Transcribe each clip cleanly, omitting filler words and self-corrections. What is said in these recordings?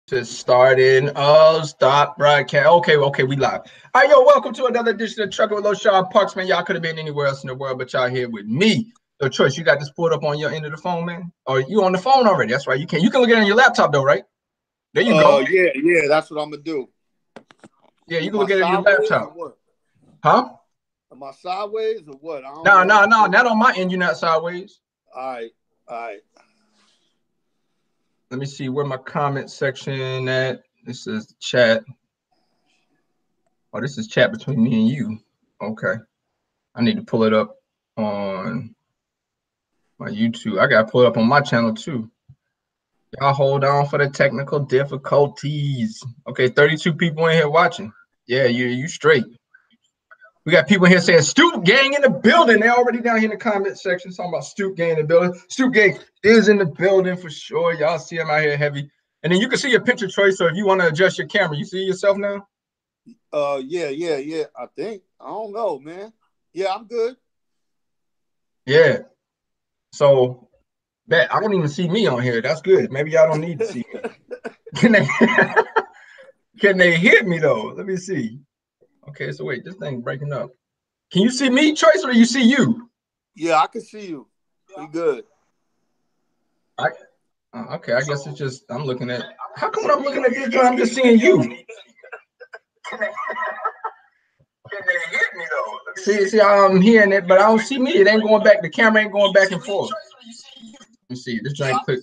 Just starting. Oh, stop broadcast. Okay, we live. All right, yo, welcome to another edition of Trucking with Loshawnparks, man. Y'all could have been anywhere else in the world, but y'all here with me. Your choice. You got this pulled up on your end of the phone, man. Or you on the phone already? That's right. You can look at it on your laptop though, right? There you go. Yeah, that's what I'm gonna do. Yeah, you can look at it on your laptop. Huh? Am I sideways or what? No, not on my end. You're not sideways. All right. Let me see where my comment section at. This is chat. Oh, this is chat between me and you. Okay. I need to pull it up on my YouTube. I got to pull it up on my channel too. Y'all hold on for the technical difficulties. Okay, 32 people in here watching. Yeah, you straight. We got people here saying Stoop Gang in the building. They're already down here in the comment section talking about Stoop Gang in the building. Stoop Gang is in the building for sure. Y'all see him out here heavy. And then you can see your picture choice. So if you want to adjust your camera, you see yourself now? Yeah. I think. I don't know, man. Yeah, I'm good. Yeah. So that I don't even see me on here. That's good. Maybe y'all don't need to see me. Can they hear me though? Let me see. Okay, so wait, this thing breaking up. Can you see me, Choice, or do you see you? Yeah, I can see you. We good. Okay, I guess it's just I'm looking at. How come when I'm looking at this, I'm just seeing you? Can they hear me though? See, I'm hearing it, but I don't see me. It ain't going back. The camera ain't going back and forth. Let me see. This giant click.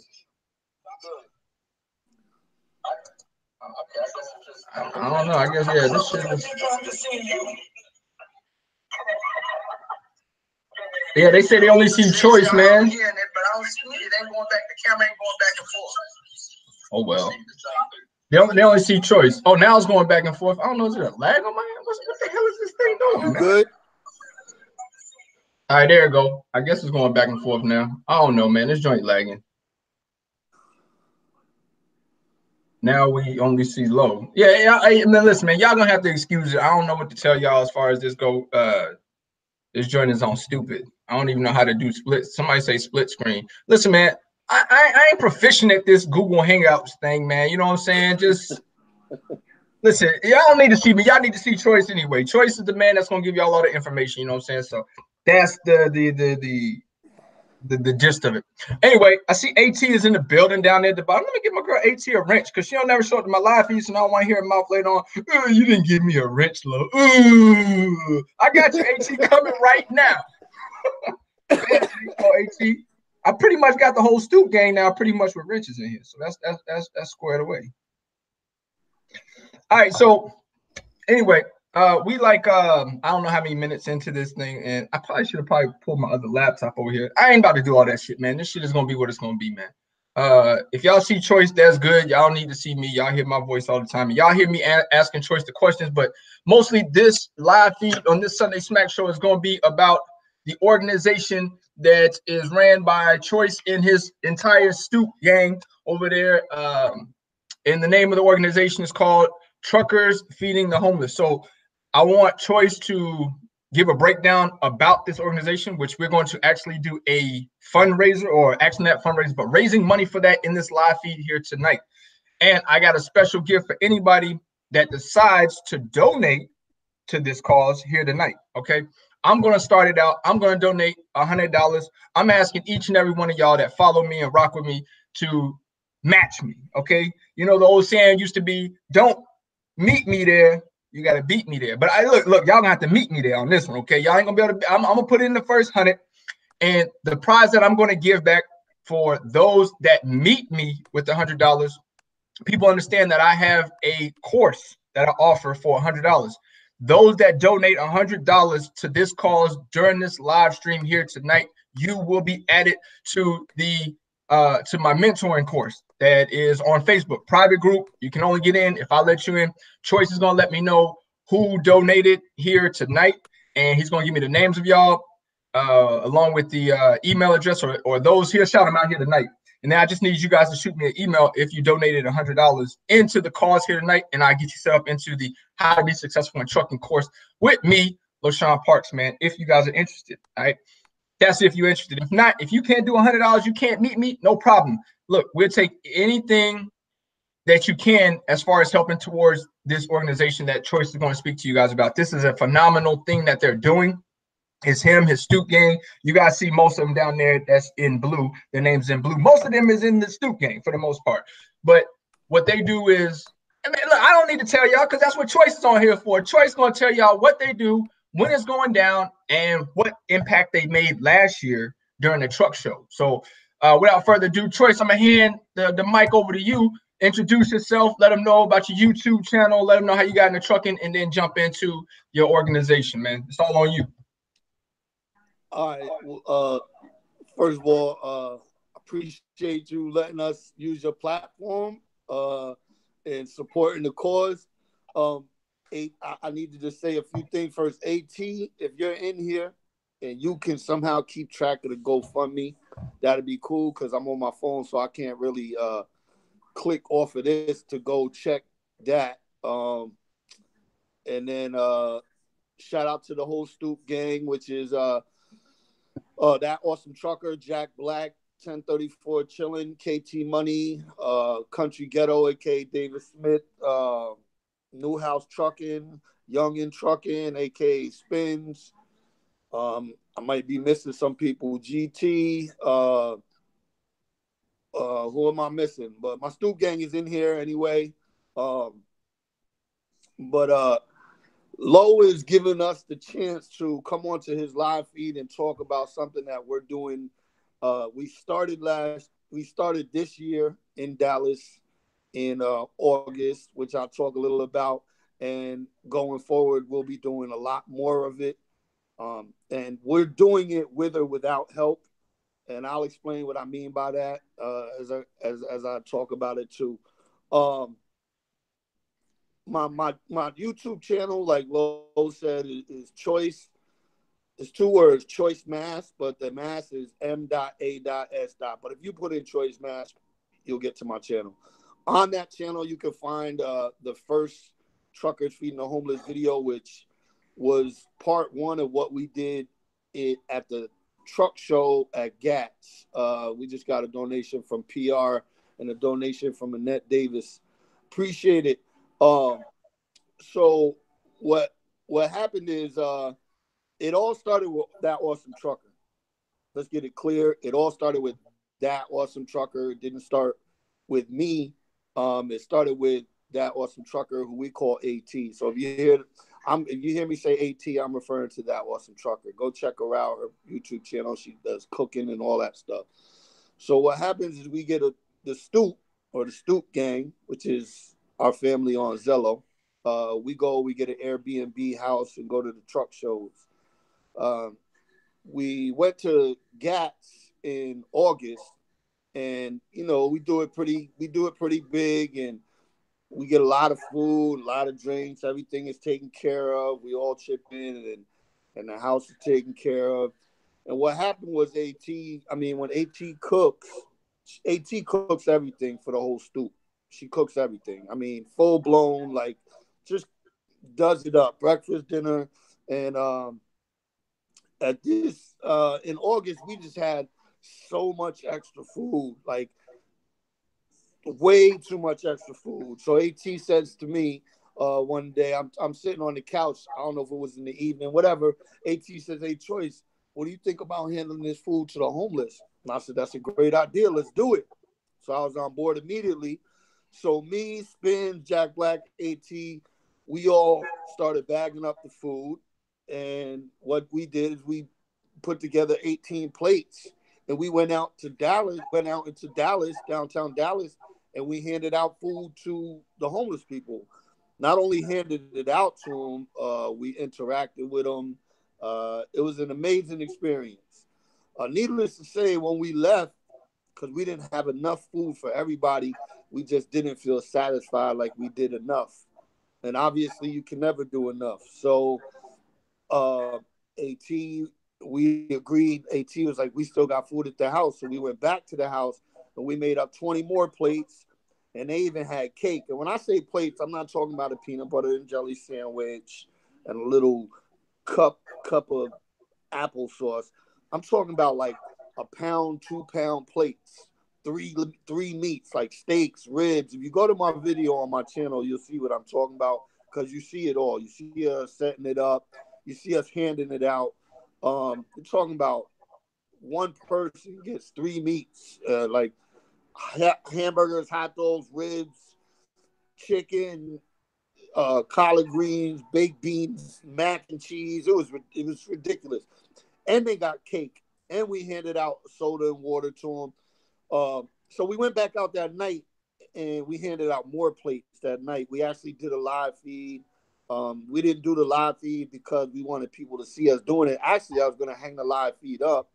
I don't know. I guess yeah. This shit is. Yeah, they say they only see Choice, man. Oh well. They only see Choice. Oh, now it's going back and forth. I don't know. Is there a lag on my end? What the hell is this thing doing? You good? All right, there you go. I guess it's going back and forth now. I don't know, man. This joint lagging. Now we only see low. Yeah. Man, listen, man. Y'all gonna have to excuse it. I don't know what to tell y'all as far as this go. This joint is on stupid. I don't even know how to do split. Somebody say split screen. Listen, man. I ain't proficient at this Google Hangouts thing, man. You know what I'm saying? Just listen. Y'all don't need to see me. Y'all need to see Choice anyway. Choice is the man that's gonna give y'all all the information. You know what I'm saying? So that's the gist of it. Anyway, I see AT is in the building down there at the bottom. Let me give my girl AT a wrench because she don't never show up to my live feed, so I don't want to hear her mouth later on. You didn't give me a wrench, love. I got you, AT, coming right now. AT. I pretty much got the whole Stoop gang now, pretty much with wrenches in here. So that's squared away. All right, so anyway, we like I don't know how many minutes into this thing, and I probably should have pulled my other laptop over here. I ain't about to do all that shit, man. This shit is gonna be what it's gonna be, man. If y'all see Choice, that's good. Y'all need to see me. Y'all hear my voice all the time, and y'all hear me asking Choice the questions. But mostly, this live feed on this Sunday Smack Show is gonna be about the organization that is ran by Choice and his entire Stoop gang over there. And the name of the organization is called Truckers Feeding the Homeless. So I want Choice to give a breakdown about this organization, which we're going to actually do a fundraiser, or actually not fundraiser, but raising money for that in this live feed here tonight. And I got a special gift for anybody that decides to donate to this cause here tonight. Okay. I'm going to start it out. I'm going to donate $100. I'm asking each and every one of y'all that follow me and rock with me to match me. Okay. You know, the old saying used to be, don't meet me there, you got to beat me there. But look, y'all gonna have to meet me there on this one, okay? Y'all ain't gonna be able to. I'm gonna put in the first 100, and the prize that I'm gonna give back for those that meet me with the $100. People understand that I have a course that I offer for $100. Those that donate $100 to this cause during this live stream here tonight, you will be added to the to my mentoring course that is on Facebook, private group. You can only get in if I let you in. Choice is gonna let me know who donated here tonight, and he's gonna give me the names of y'all along with the email address or those here. Shout them out here tonight. And then I just need you guys to shoot me an email if you donated $100 into the cause here tonight, and I get you set up into the How to Be Successful in Trucking course with me, Loshawnparks, man. If you guys are interested, all right. That's if you're interested. If not, if you can't do $100, you can't meet me, no problem. Look, we'll take anything that you can as far as helping towards this organization that Choice is going to speak to you guys about. This is a phenomenal thing that they're doing. It's him, his Stoop gang. You guys see most of them down there that's in blue. Their name's in blue. Most of them is in the Stoop gang for the most part. But what they do is, I mean, look, I don't need to tell y'all because that's what Choice is on here for. Choice is going to tell y'all what they do, when it's going down, and what impact they made last year during the truck show. So without further ado, Choice, I'm going to hand the mic over to you. Introduce yourself, let them know about your YouTube channel, let them know how you got in the trucking, and then jump into your organization, man. It's all on you. All right. First of all, appreciate you letting us use your platform and supporting the cause. I need to just say a few things first. AT, if you're in here and you can somehow keep track of the GoFundMe, that'd be cool because I'm on my phone, so I can't really click off of this to go check that. And then shout out to the whole Stoop gang, which is that awesome trucker, Jack Black, 1034 Chillin', KT Money, Country Ghetto, aka David Smith, Newhouse Trucking, Youngin Trucking, aka Spins. I might be missing some people. GT. Who am I missing? But my Stoop gang is in here anyway. Lo is giving us the chance to come onto his live feed and talk about something that we're doing. We started this year in Dallas in August, which I'll talk a little about. And going forward, we'll be doing a lot more of it. And we're doing it with or without help. And I'll explain what I mean by that as I talk about it too. My YouTube channel, like Lo said, is Choice. It's 2 words, Choice Mass, but the mass is M.A.S. But if you put in Choice Mass, you'll get to my channel. On that channel, you can find the first Truckers Feeding the Homeless video, which was part 1 of what we did at the truck show at GATS. We just got a donation from PR and a donation from Annette Davis. Appreciate it. So what happened is it all started with that awesome trucker. Let's get it clear. It all started with that awesome trucker. It didn't start with me. It started with that awesome trucker who we call AT. So if you hear me say AT, I'm referring to that awesome trucker. Go check her out, her YouTube channel. She does cooking and all that stuff. So what happens is we get the Stoop or the Stoop gang, which is our family on Zello. We get an Airbnb house and go to the truck shows. We went to GATS in August, and we do it pretty big, and we get a lot of food, a lot of drinks. Everything is taken care of. We all chip in, and the house is taken care of. And what happened was when AT cooks everything for the whole Stoop. She cooks everything. I mean, full blown, like, just does it up, breakfast, dinner, and at this in August we just had so much extra food, like way too much extra food. So AT says to me one day, I'm sitting on the couch. I don't know if it was in the evening, whatever. AT says, "Hey, Choice, what do you think about handling this food to the homeless?" And I said, "That's a great idea. Let's do it." So I was on board immediately. So me, Spin, Jack Black, AT, we all started bagging up the food. And what we did is we put together 18 plates. And we went out into Dallas, downtown Dallas, and we handed out food to the homeless people. Not only handed it out to them, we interacted with them. It was an amazing experience. Needless to say, when we left, because we didn't have enough food for everybody, we just didn't feel satisfied like we did enough. And obviously, you can never do enough. So, AT, we agreed. AT was like, we still got food at the house. So we went back to the house and we made up 20 more plates. And they even had cake. And when I say plates, I'm not talking about a peanut butter and jelly sandwich and a little cup of applesauce. I'm talking about like a pound, 2 pound plates three meats like steaks, ribs. If you go to my video on my channel, you'll see what I'm talking about because you see it all. You see us setting it up. You see us handing it out. We're talking about one person gets three meats, like hamburgers, hot dogs, ribs, chicken, collard greens, baked beans, mac and cheese. It was ridiculous. And they got cake. And we handed out soda and water to them. So we went back out that night and we handed out more plates that night. We actually did a live feed. We didn't do the live feed because we wanted people to see us doing it. Actually, I was going to hang the live feed up.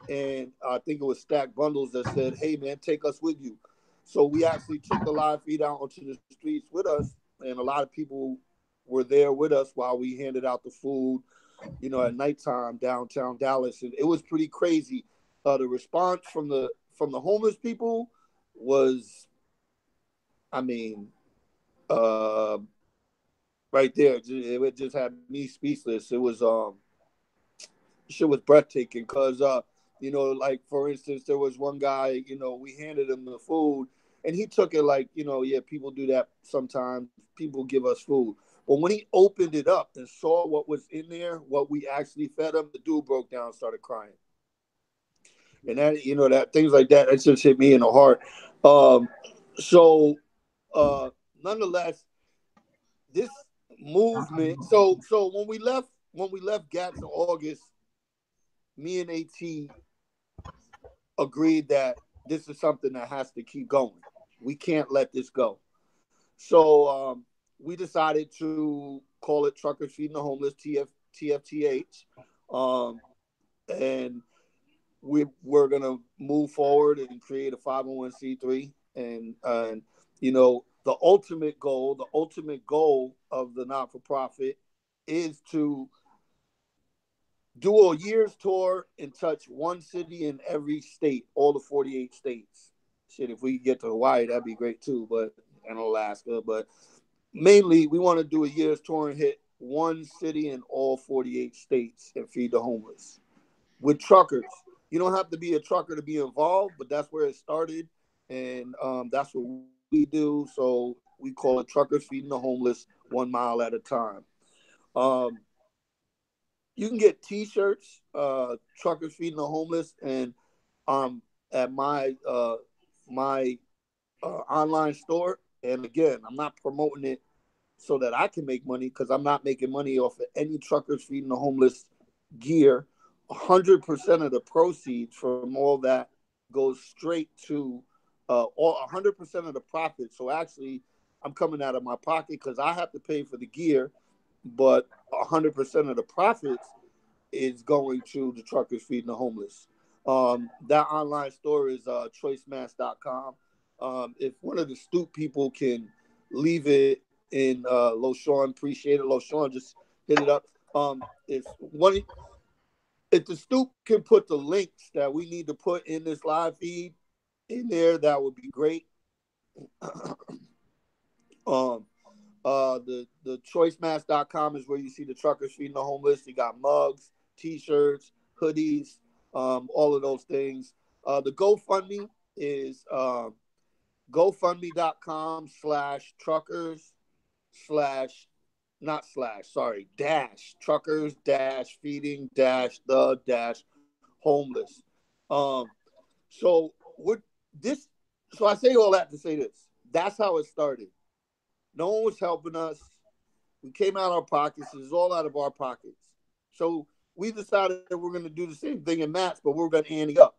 And I think it was Stack Bundles that said, hey, man, take us with you. So we actually took the live feed out onto the streets with us. And a lot of people were there with us while we handed out the food, at nighttime downtown Dallas. And it was pretty crazy. The response from the homeless people was, right there. It just had me speechless. It was shit was breathtaking because like for instance, there was one guy, we handed him the food and he took it like, yeah, people do that sometimes. People give us food. But when he opened it up and saw what was in there, what we actually fed him, the dude broke down and started crying. And that, that things like that, it just hit me in the heart. Nonetheless, this movement. So when we left GATS in August, me and AT agreed that this is something that has to keep going. We can't let this go. So we decided to call it Truckers Feeding the Homeless, TFTH. And we're going to move forward and create a 501c3. And the ultimate goal of the not-for-profit is to do a year's tour and touch one city in every state, all the 48 states. Shit, if we get to Hawaii, that'd be great too, and Alaska. But mainly, we want to do a year's tour and hit one city in all 48 states and feed the homeless with truckers. You don't have to be a trucker to be involved, but that's where it started, and that's what we do. So we call it Truckers Feeding the Homeless 1 mile at a time. You can get T-shirts, Truckers Feeding the Homeless, and at my online store. And again, I'm not promoting it so that I can make money because I'm not making money off of any Truckers Feeding the Homeless gear. 100% of the proceeds from all that goes straight to 100% of the profit. So actually, I'm coming out of my pocket because I have to pay for the gear, but 100% of the profits is going to the Truckers Feeding the Homeless. That online store is choicemass.com. If one of the Stoop people can leave it in LoShawn, appreciate it. LoShawn, just hit it up. If the Stoop can put the links that we need to put in this live feed in there, that would be great. The choicemass.com is where you see the Truckers Feeding the Homeless. You got mugs, T-shirts, hoodies, all of those things. The GoFundMe is GoFundMe.com/truckers/ truckers feeding the homeless. So I say all that to say this. That's how it started. No one was helping us. We came out of our pockets. It was all out of our pockets. So we decided that we're going to do the same thing in Mats, but we're going to ante up.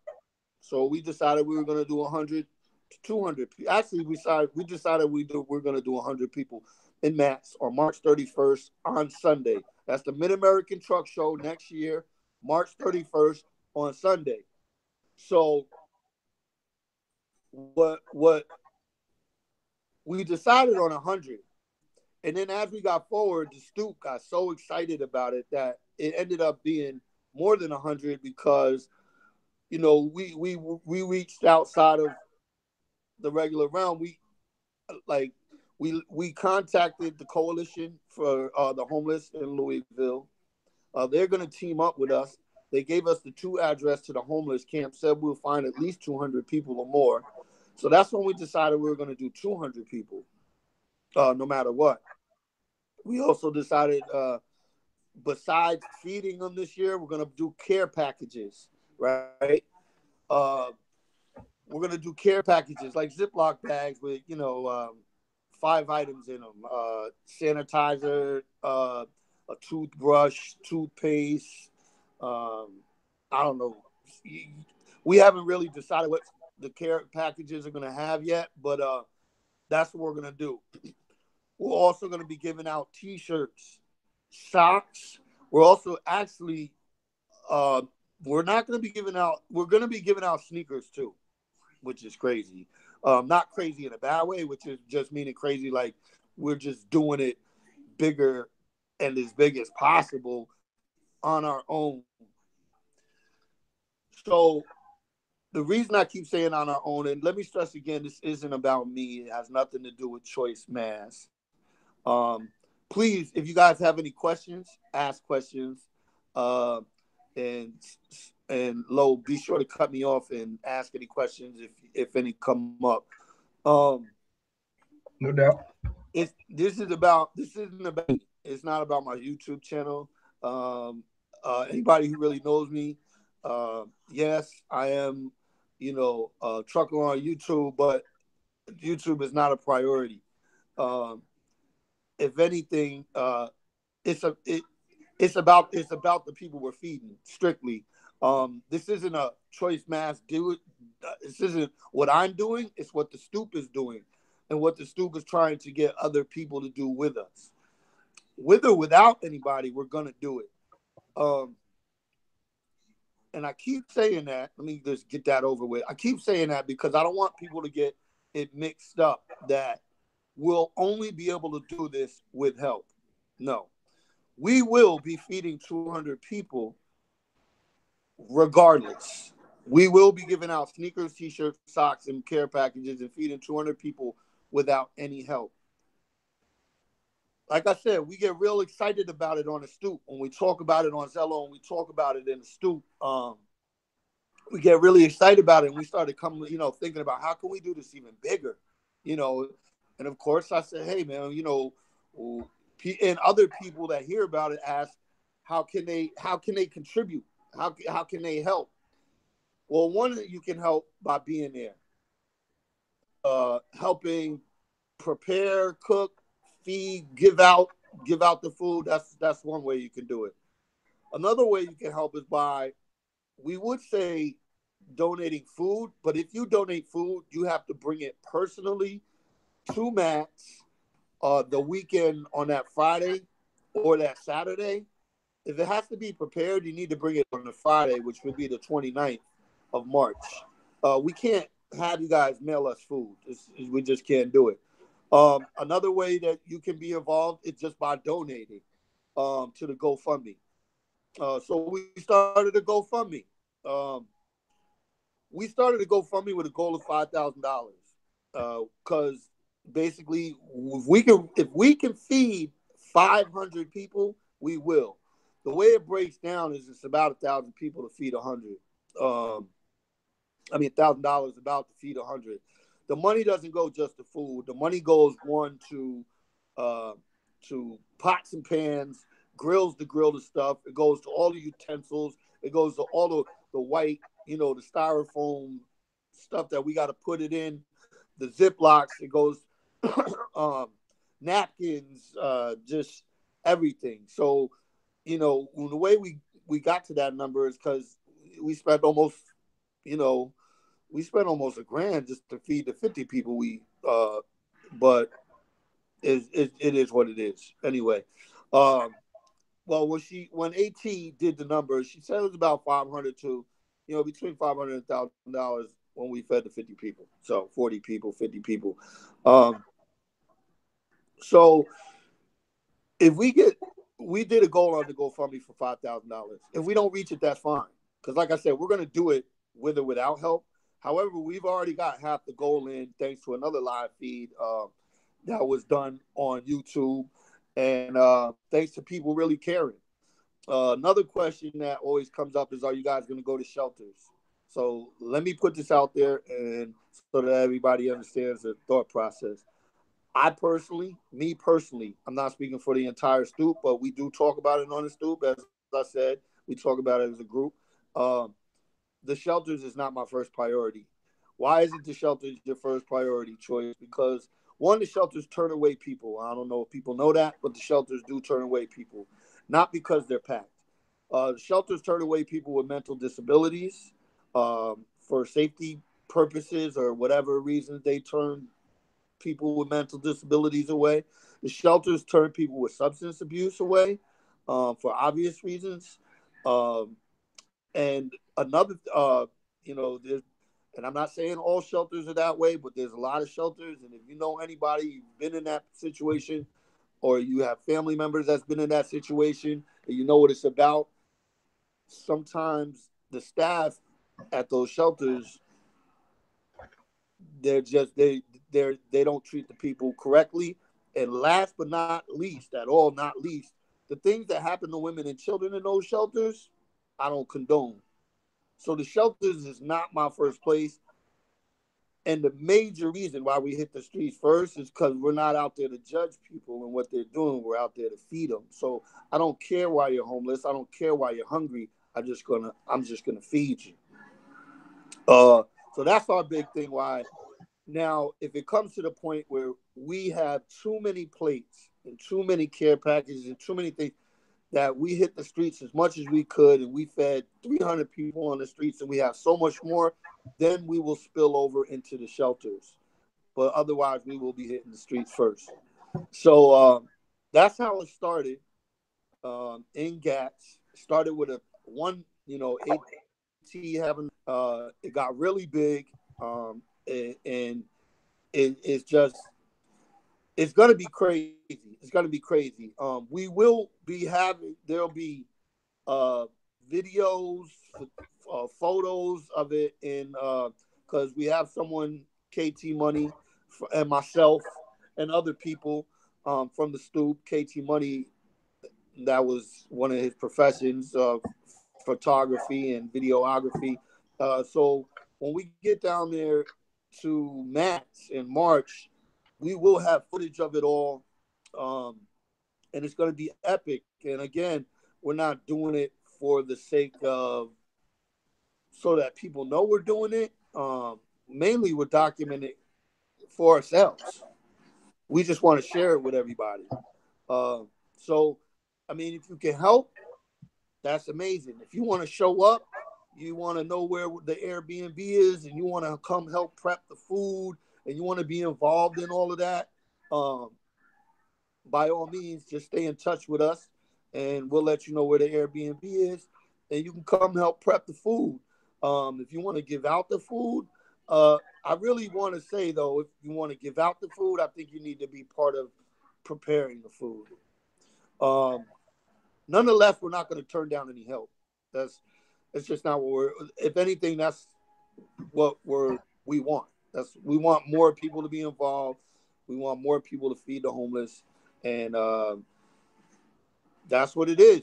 So we decided we were going to do 100 to 200. Actually, we decided we're going to do 100 people in Mats on March 31st on Sunday. That's the Mid-American Truck Show next year, March 31st on Sunday. So what we decided on 100. And then as we got forward, the Stoop got so excited about it that it ended up being more than 100 because, we reached outside of the regular realm. We contacted the Coalition for the Homeless in Louisville. They're going to team up with us. They gave us the 2 address to the homeless camp, said we'll find at least 200 people or more. So that's when we decided we were going to do 200 people, no matter what. We also decided, besides feeding them this year, we're going to do care packages, right? Uh, we're going to do care packages like Ziploc bags with, 5 items in them: sanitizer, a toothbrush, toothpaste. I don't know. We haven't really decided what the care packages are going to have yet, but that's what we're going to do. We're also going to be giving out T-shirts, socks. We're also actually, we're not going to be giving out. We're going to be giving out sneakers too, which is crazy. Not crazy in a bad way, which is just meaning crazy like we're just doing it bigger and as big as possible on our own. So the reason I keep saying on our own, and let me stress again, this isn't about me. It has nothing to do with Choice Mass. Please, if you guys have any questions, ask questions. And Lo, be sure to cut me off and ask any questions if any come up. No doubt. This isn't about me. It's not about my YouTube channel. Anybody who really knows me, yes, I am, a trucker on YouTube, but YouTube is not a priority. If anything, it's about the people we're feeding strictly. This isn't a Choice Mass do it. This isn't what I'm doing. It's what the Stoop is doing, and what the Stoop is trying to get other people to do with us. With or without anybody, we're gonna do it. And I keep saying that. Let me just get that over with. I keep saying that because I don't want people to get it mixed up that we'll only be able to do this with help. No. We will be feeding 200 people regardless. We will be giving out sneakers, T-shirts, socks, and care packages and feeding 200 people without any help. Like I said, we get real excited about it on the Stoop. When we talk about it on Zello and we talk about it in the Stoop, we get really excited about it. And we started thinking about how can we do this even bigger, And of course I said, hey man, and other people that hear about it ask, how can they contribute? How can they help? Well, one, you can help by being there, helping prepare, cook, feed, give out the food. That's one way you can do it. Another way you can help is by, we would say, donating food, but if you donate food, you have to bring it personally to Matt's the weekend on that Friday or that Saturday. If it has to be prepared, you need to bring it on the Friday, which would be the 29th of March. We can't have you guys mail us food. We just can't do it. Another way that you can be involved is just by donating to the GoFundMe. So we started a GoFundMe. We started a GoFundMe with a goal of $5,000 because basically, if we can feed 500 people, we will. The way it breaks down is it's about 1,000 people to feed 100. $1,000 about to feed 100. The money doesn't go just to food. The money goes to pots and pans, grills to grill the stuff. It goes to all the utensils. It goes to all the white, the styrofoam stuff that we got to put it in. The Ziplocs. It goes napkins, just everything. So, the way we got to that number is because we spent almost $1,000 just to feed the 50 people but it is what it is. Anyway, well, when AT did the numbers, she said it was about 500 to, between $500 and $1,000 when we fed the 50 people. So 40 people, 50 people. So if we did a goal on the GoFundMe for $5,000. If we don't reach it, that's fine. Because like I said, we're going to do it with or without help. However, we've already got half the goal in thanks to another live feed that was done on YouTube. And thanks to people really caring. Another question that always comes up is, are you guys going to go to shelters? So let me put this out there, and so that everybody understands the thought process. Me personally, I'm not speaking for the entire stoop, but we do talk about it on the stoop. As I said, we talk about it as a group. Um, the shelters is not my first priority. Why isn't the shelters your first priority choice? Because one, the shelters turn away people. I don't know if people know that, but the shelters do turn away people, not because they're packed. The shelters turn away people with mental disabilities for safety purposes or whatever reasons they turn people with mental disabilities away. The shelters turn people with substance abuse away for obvious reasons. Um, and another, and I'm not saying all shelters are that way, but there's a lot of shelters. And if you know anybody, you've been in that situation, or you have family members that's been in that situation, and you know what it's about, sometimes the staff at those shelters, they don't treat the people correctly. And last but not least, not least, the things that happen to women and children in those shelters, I don't condone. So the shelters is not my first place. And the major reason why we hit the streets first is because we're not out there to judge people and what they're doing. We're out there to feed them. So I don't care why you're homeless. I don't care why you're hungry. I'm just gonna feed you. So that's our big thing. Why now, if it comes to the point where we have too many plates and too many care packages and too many things, that we hit the streets as much as we could, and we fed 300 people on the streets, and we have so much more, then we will spill over into the shelters. But otherwise, we will be hitting the streets first. So that's how it started in GATS. Started with a one, AT having, it got really big, and it's just, it's going to be crazy. It's going to be crazy. We will be there'll be videos, photos of it, because we have someone, KT Money, and myself, and other people from the stoop. KT Money, that was one of his professions of photography and videography. So when we get down there to Matt's in March, we will have footage of it all, and it's going to be epic. And again, we're not doing it for the sake of so that people know we're doing it. Mainly, we're documenting it for ourselves. We just want to share it with everybody. So, I mean, if you can help, that's amazing. If you want to show up, you want to know where the Airbnb is, and you want to come help prep the food, and you want to be involved in all of that, by all means, just stay in touch with us, and we'll let you know where the Airbnb is, and you can come help prep the food. If you want to give out the food, I really want to say, though, if you want to give out the food, I think you need to be part of preparing the food. Nonetheless, we're not going to turn down any help. It's just not what we're. If anything, that's what we want. We want more people to be involved. We want more people to feed the homeless, and that's what it is.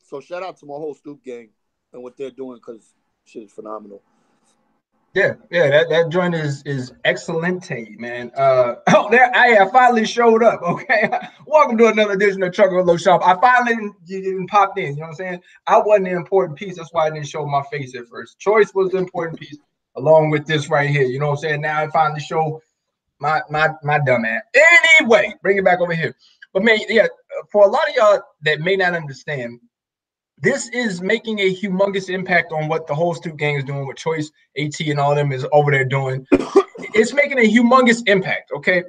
So shout out to my whole stoop gang and what they're doing, because shit is phenomenal. Yeah, that joint is excelente, man. Oh, there I finally showed up. Okay, welcome to another edition of Trucker with LoShawn. I finally didn't popped in. You know what I'm saying? I wasn't the important piece. That's why I didn't show my face at first. Choice was the important piece, along with this right here. You know what I'm saying? Now I finally show my dumb ass. Anyway, bring it back over here. But man, yeah, for a lot of y'all that may not understand, this is making a humongous impact on what the whole Stoop gang is doing, with Choice, AT, and all of them is over there doing. It's making a humongous impact. Okay,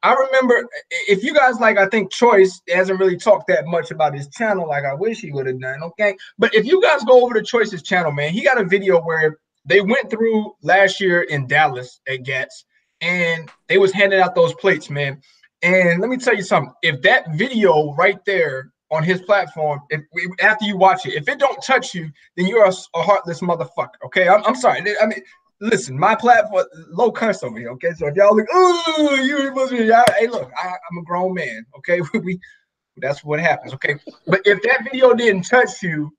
I remember, if you guys like, I think Choice hasn't really talked that much about his channel like I wish he would have done. Okay, but if you guys go over to Choice's channel, man, he got a video where they went through last year in Dallas at GATS, and they was handing out those plates, man. And let me tell you something. If that video right there on his platform, after you watch it, if it don't touch you, then you're a heartless motherfucker. Okay, I'm sorry. I mean, listen, my platform, low cuss over here. Okay, so if y'all look, oh, you must be, hey, look, I'm a grown man. Okay, we That's what happens. Okay. But if that video didn't touch you,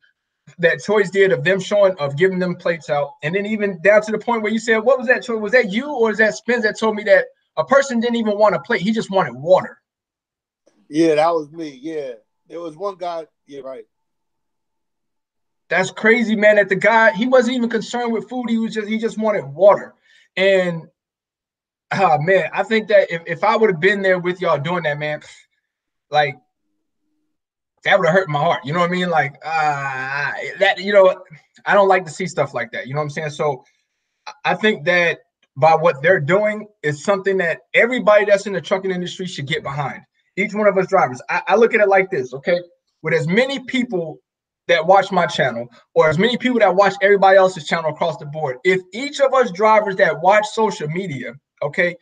that choice did of them showing, of giving them plates out, and then even down to the point where you said, what was that choice? Was that you, or is that Spence that told me that a person didn't even want a plate? He just wanted water. Yeah, that was me. Yeah. There was one guy. Yeah, right. That's crazy, man. That the guy, he wasn't even concerned with food. He just wanted water. And man, I think that if I would have been there with y'all doing that, man, like that would have hurt my heart. You know what I mean? Like that, I don't like to see stuff like that. You know what I'm saying? So I think that by what they're doing is something that everybody that's in the trucking industry should get behind. Each one of us drivers. I look at it like this, okay? With as many people that watch my channel, or as many people that watch everybody else's channel across the board, if each of us drivers that watch social media, okay,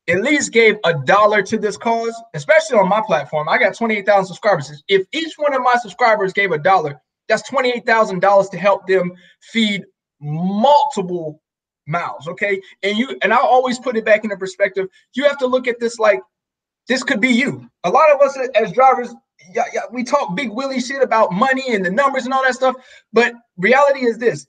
at least gave $1 to this cause, especially on my platform. I got 28,000 subscribers. If each one of my subscribers gave $1, that's $28,000 to help them feed multiple mouths. Okay. And I always put it back into perspective. You have to look at this like this could be you. A lot of us as drivers, we talk big willy shit about money and the numbers and all that stuff. But reality is this,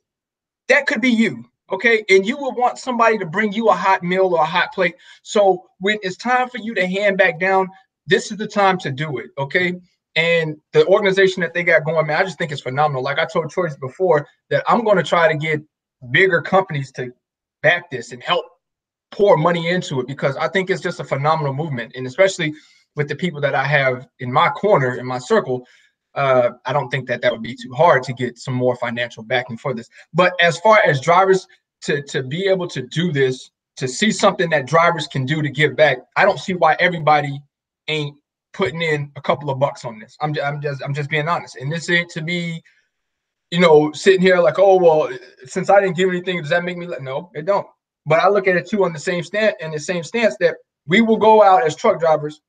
that could be you. Okay. And you would want somebody to bring you a hot meal or a hot plate. So when it's time for you to hand back down, this is the time to do it. Okay. And the organization that they got going, man, I just think it's phenomenal. Like I told Choice before, that I'm going to try to get bigger companies to back this and help pour money into it, because I think it's just a phenomenal movement. And especially with the people that I have in my corner, in my circle, I don't think that would be too hard to get some more financial backing for this. But as far as drivers to be able to do this, to see something that drivers can do to give back, I don't see why everybody ain't putting in a couple of bucks on this. I'm just being honest. And this ain't to be, sitting here like, oh well, since I didn't give anything, does that make me no? It don't. But I look at it too on the same stance that we will go out as truck drivers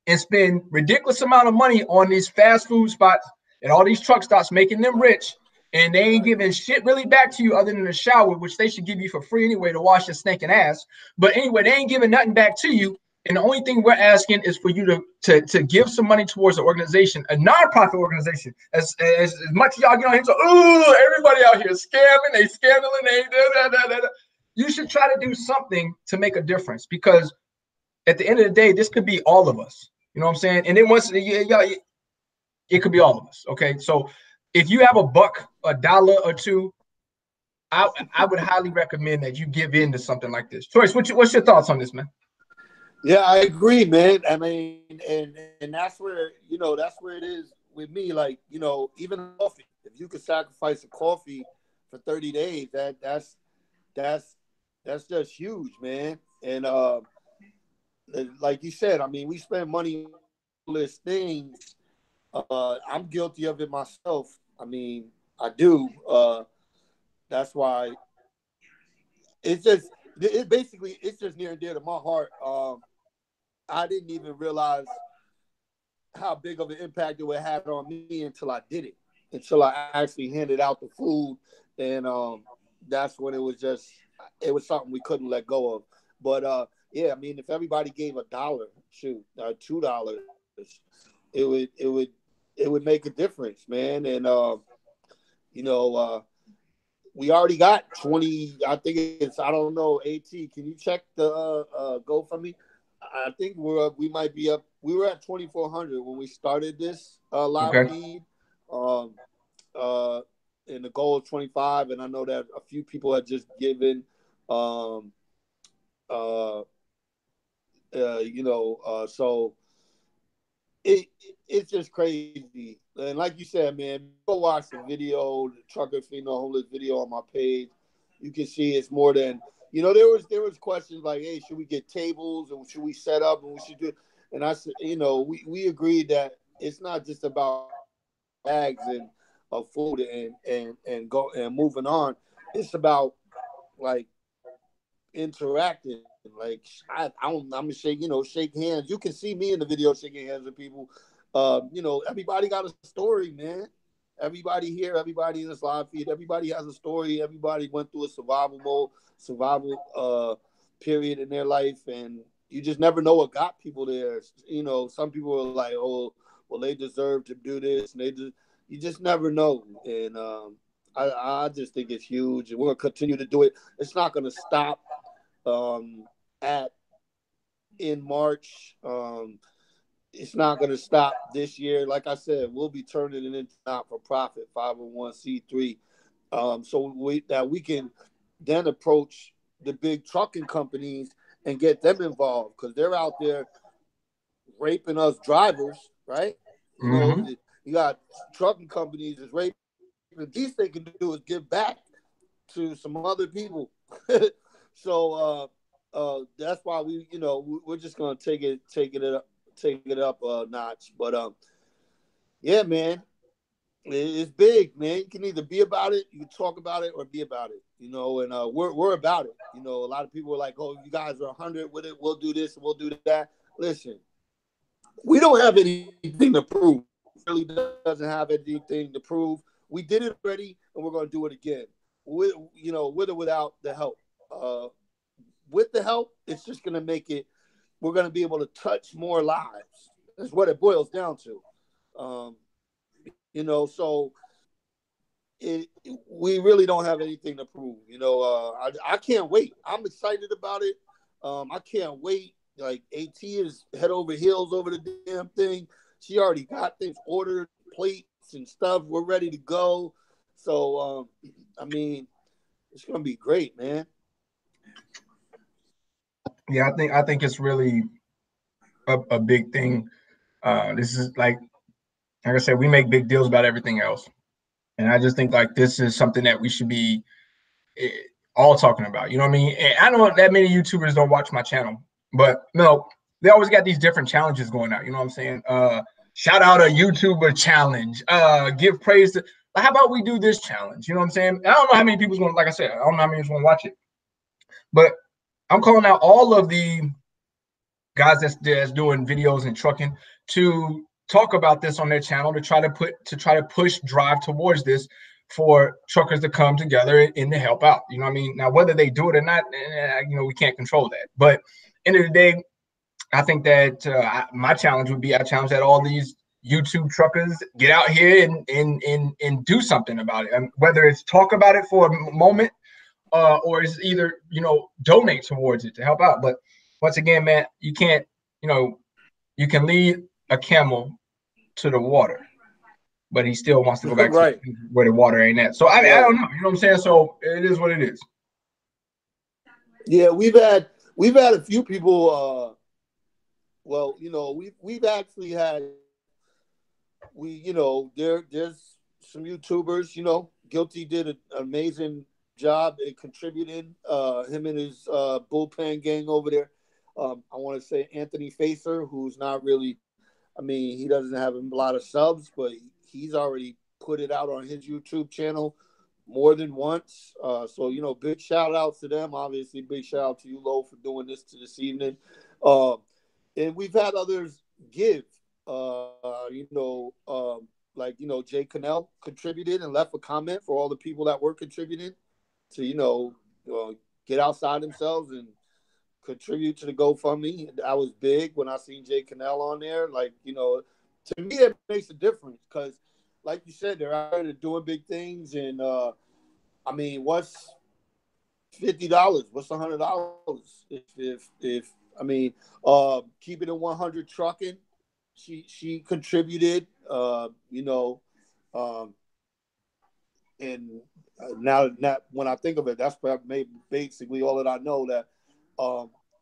and spend ridiculous amount of money on these fast food spots and all these truck stops, making them rich, and they ain't giving shit really back to you other than a shower, which they should give you for free anyway to wash your stinking ass. But anyway, they ain't giving nothing back to you. And the only thing we're asking is for you to give some money towards an organization, a nonprofit organization. As much as y'all get on here, so everybody out here scamming, they scandaling, they da. You should try to do something to make a difference, because at the end of the day, this could be all of us. You know what I'm saying? And then once it could be all of us. Okay. So if you have a buck, $1 or $2, I would highly recommend that you give in to something like this. Choice, what's your thoughts on this, man? Yeah, I agree, man. I mean, and that's where, that's where it is with me. Like, even coffee, if you could sacrifice a coffee for 30 days, that's just huge, man. And like you said, I mean, we spend money on these things. I'm guilty of it myself. I mean, I do. That's why it's just near and dear to my heart. I didn't even realize how big of an impact it would have on me until I did it, until I actually handed out the food. And that's when it was something we couldn't let go of. But yeah, I mean, if everybody gave $1, $2, it would make a difference, man. And we already got 20. I think it's, I don't know. At, can you check the GoFundMe? I think we might be up. We were at 2,400 when we started this live feed. And the goal is 25. And I know that a few people had just given. So it's just crazy. And like you said, man, go watch the video, the Trucker Female Homeless video on my page. You can see it's more than, there was questions like, hey, should we get tables and should we set up and we should do, and I said, we agreed that it's not just about bags and of food and go and moving on. It's about like interacting. Like I'm gonna shake hands. You can see me in the video shaking hands with people. Everybody got a story, man. Everybody here, everybody in this live feed, everybody has a story. Everybody went through a survival period in their life, and you just never know what got people there. Some people are like, oh, well, they deserve to do this, and you just never know. And I just think it's huge, and we're gonna continue to do it. It's not gonna stop at in March. It's not going to stop this year. Like I said, we'll be turning it into not-for-profit 501c3, so we can then approach the big trucking companies and get them involved, because they're out there raping us drivers, right? You know, you got trucking companies that's raping. The least they can do is give back to some other people. So that's why we're just gonna take it up a notch. But yeah, man, it's big, man. You can either be about it, you can talk about it, or be about it. You know, and we're about it. You know, a lot of people are like, "Oh, you guys are 100 with it. We'll do this and we'll do that." Listen, we don't have anything to prove. It really doesn't have anything to prove. We did it already, and we're gonna do it again. With or without the help. With the help, it's just gonna make it. We're gonna be able to touch more lives. That's what it boils down to. So we really don't have anything to prove. I can't wait. I'm excited about it. I can't wait. Like, AT is head over heels over the damn thing. She already got things ordered, plates and stuff. We're ready to go. So, I mean, it's gonna be great, man. Yeah, I think it's really a big thing. This is like I said, we make big deals about everything else, and I just think like this is something that we should be all talking about. You know what I mean? And I know that many YouTubers don't watch my channel, but no, they always got these different challenges going out. You know what I'm saying? Shout out a YouTuber challenge. Give praise to. How about we do this challenge? You know what I'm saying? I don't know how many people's going. Like I said, I don't know how many people's going to watch it, but I'm calling out all of the guys that's doing videos and trucking to talk about this on their channel to try to push drive towards this for truckers to come together and to help out. You know what I mean? Now, whether they do it or not, we can't control that. But end of the day, I think that my challenge would be I challenge that all these YouTube truckers get out here and do something about it. Whether it's talk about it for a moment or it's either, donate towards it to help out. But once again, man, you can't, you can lead a camel to the water, but he still wants to go back right to where the water ain't at. So I mean, I don't know. You know what I'm saying? So it is what it is. Yeah, we've had a few people. We've actually had there's some YouTubers. Guilty did an amazing job in contributing. Him and his bullpen gang over there. I want to say Anthony Facer, who's not really. I mean, he doesn't have a lot of subs, but he's already put it out on his YouTube channel more than once. So, big shout out to them. Obviously, big shout out to you, Lo, for doing this this evening. And we've had others give, Jay Cannell contributed and left a comment for all the people that were contributing to, get outside themselves and contribute to the GoFundMe. That was big when I seen Jay Cannell on there. Like, to me, it makes a difference because, like you said, they're out there doing big things. And, I mean, what's $50? What's $100? If I mean, keeping it 100 trucking, she contributed, and now when I think of it, that's basically all that I know that.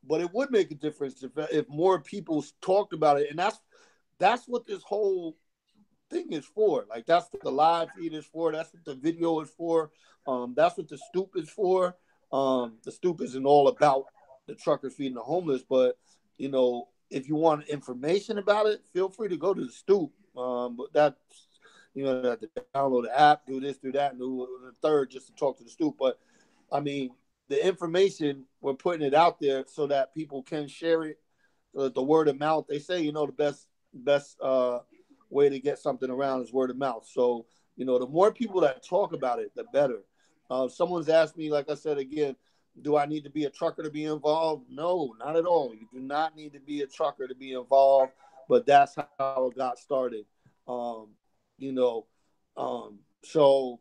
But it would make a difference if more people talked about it, and that's what this whole thing is for. Like, that's what the live feed is for. That's what the video is for. That's what the stoop is for. The stoop isn't all about the truckers feeding the homeless, but if you want information about it, feel free to go to the stoop. But that's have to download the app, do this, do that, and do the third just to talk to the stoop. But I mean, the information, we're putting it out there so that people can share it. The word of mouth. They say, the best way to get something around is word of mouth. So, the more people that talk about it, the better. Someone's asked me, like I said again, do I need to be a trucker to be involved? No, not at all. You do not need to be a trucker to be involved. but that's how it got started. You know, so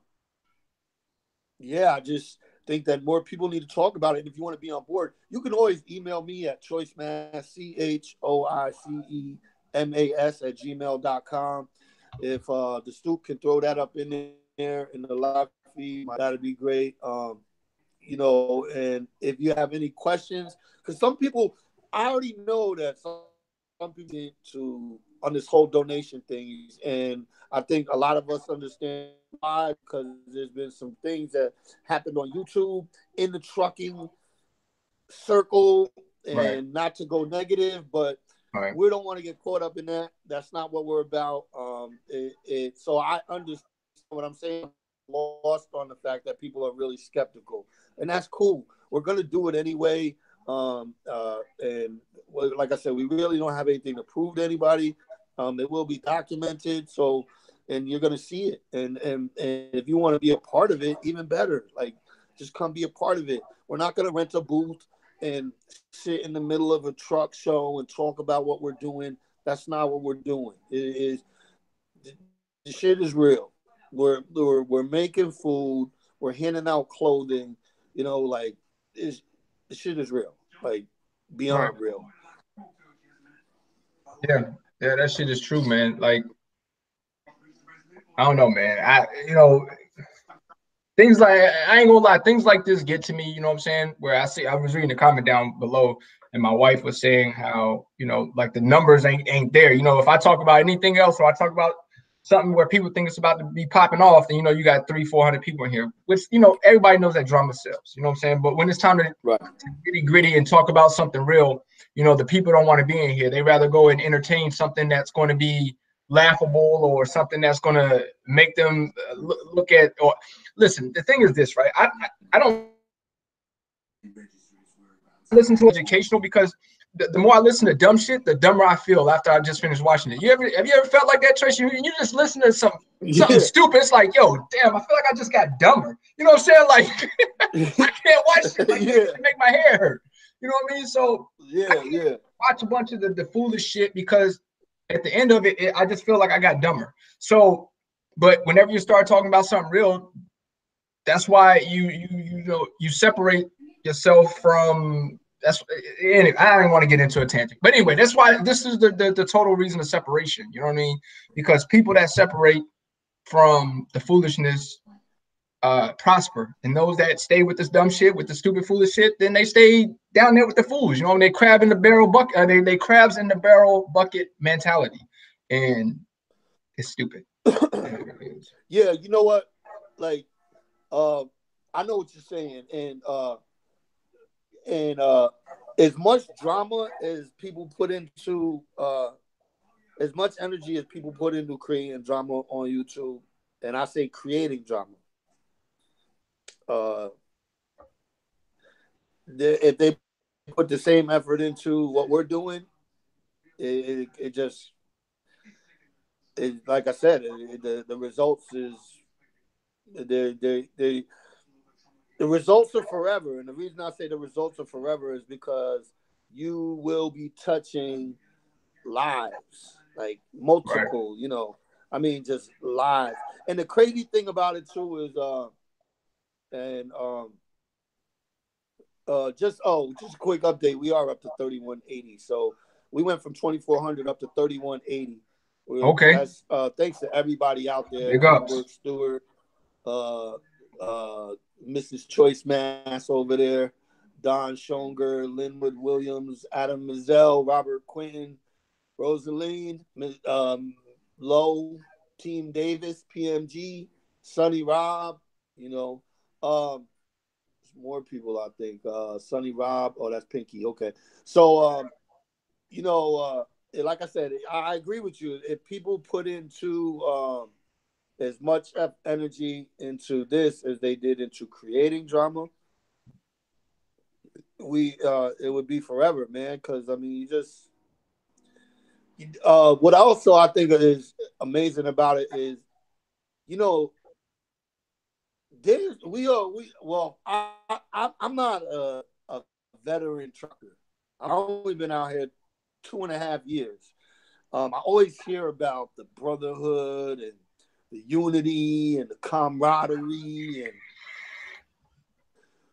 yeah, I just think that more people need to talk about it. And if you want to be on board, you can always email me at choicemas, choicemas@gmail.com. If the Stoop can throw that up in there in the live feed, that'd be great. You know, and if you have any questions, because some people, I already know that some people need to on this whole donation thing, and I think a lot of us understand why, because there's been some things that happened on YouTube in the trucking circle, Right. and not to go negative, but Right. we don't want to get caught up in that. That's not what we're about. So I understand what I'm saying. Lost on the fact that people are really skeptical, and that's cool. We're gonna do it anyway. And like I said, we really don't have anything to prove to anybody. It will be documented, so and you're gonna see it. And if you want to be a part of it, even better. Like, just come be a part of it. We're not gonna rent a booth and sit in the middle of a truck show and talk about what we're doing. That's not what we're doing. It is the shit is real. We're making food. We're handing out clothing. You know, like the shit is real. Like beyond Right. real. Yeah. Yeah, that shit is true, man. Like, I don't know, man. Things like, I ain't gonna lie, things like this get to me, you know what I'm saying? Where I was reading the comment down below, and my wife was saying how, like the numbers ain't there. If I talk about anything else, or I talk about something where people think it's about to be popping off, then you got 300-400 people in here, which everybody knows that drama sells, you know what I'm saying? But when it's time to Right. gritty and talk about something real, the people don't want to be in here. They rather go and entertain something that's going to be laughable, or something that's going to make them look at, or listen. The thing is this, right? I don't listen to educational, because the more I listen to dumb shit, the dumber I feel after I just finished watching it. Have you ever felt like that, Tracy? You just listen to something Yeah. stupid. It's like, yo, damn, I feel like I just got dumber. You know what I'm saying? Like, I can't watch shit like this. It make my hair hurt. You know what I mean? So yeah. Watch a bunch of the foolish shit, because at the end of it, I just feel like I got dumber. So, but whenever you start talking about something real, that's why you separate yourself from. That's anyway, I don't want to get into a tangent, but anyway, that's why this is the total reason of separation. You know what I mean? Because people that separate from the foolishness prosper, and those that stay with this dumb shit, with the stupid foolish shit, then they stay down there with the fools. They crab in the barrel bucket. They crabs in the barrel bucket mentality, and it's stupid. Yeah, you know what? Like, I know what you're saying, and as much drama as people put into, as much energy as people put into creating drama on YouTube, and I say creating drama, if they put the same effort into what we're doing, it just, like I said, the results is the results are forever. And the reason I say the results are forever is because you will be touching lives, like multiple, right. Just lives. And the crazy thing about it too is, just a quick update. We are up to 3180. So we went from 2400 up to 3180. Okay. That's thanks to everybody out there. Big ups. Amber Stewart, Mrs. Choice Mass over there, Don Schonger, Linwood Williams, Adam Mazzell, Robert Quinton, Rosaline, Lowe, Team Davis, PMG, Sonny Rob, more people, I think. Sonny Rob. Oh, that's Pinky. Okay. So, like I said, I agree with you. If people put into as much energy into this as they did into creating drama, it would be forever, man. Because you just what also I think is amazing about it is, I'm not a veteran trucker. I've only been out here 2.5 years. I always hear about the brotherhood and the unity and the camaraderie. And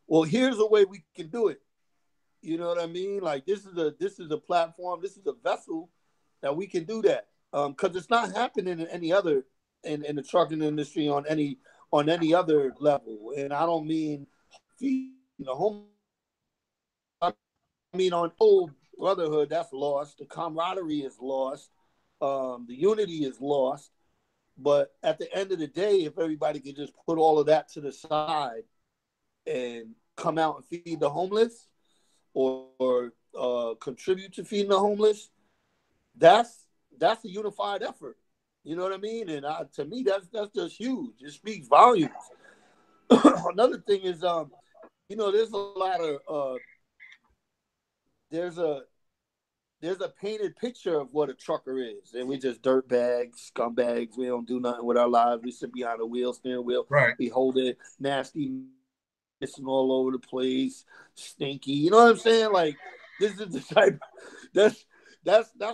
well, here's a way we can do it. You know what I mean? Like this is a platform. This is a vessel that we can do that. Because it's not happening in any other in the trucking industry on any other level. And I don't mean feeding the home. I mean on whole brotherhood that's lost. The camaraderie is lost. The unity is lost. But at the end of the day, if everybody could just put all of that to the side and come out and feed the homeless or contribute to feeding the homeless, that's a unified effort. You know what I mean? And to me, that's just huge. It speaks volumes. Another thing is, there's a lot of there's a painted picture of what a trucker is, and we just dirt bags, scumbags. We don't do nothing with our lives. We sit behind a wheel, steering wheel. Right. We hold it, nasty, missing all over the place, stinky. You know what I'm saying? Like this is the type. That's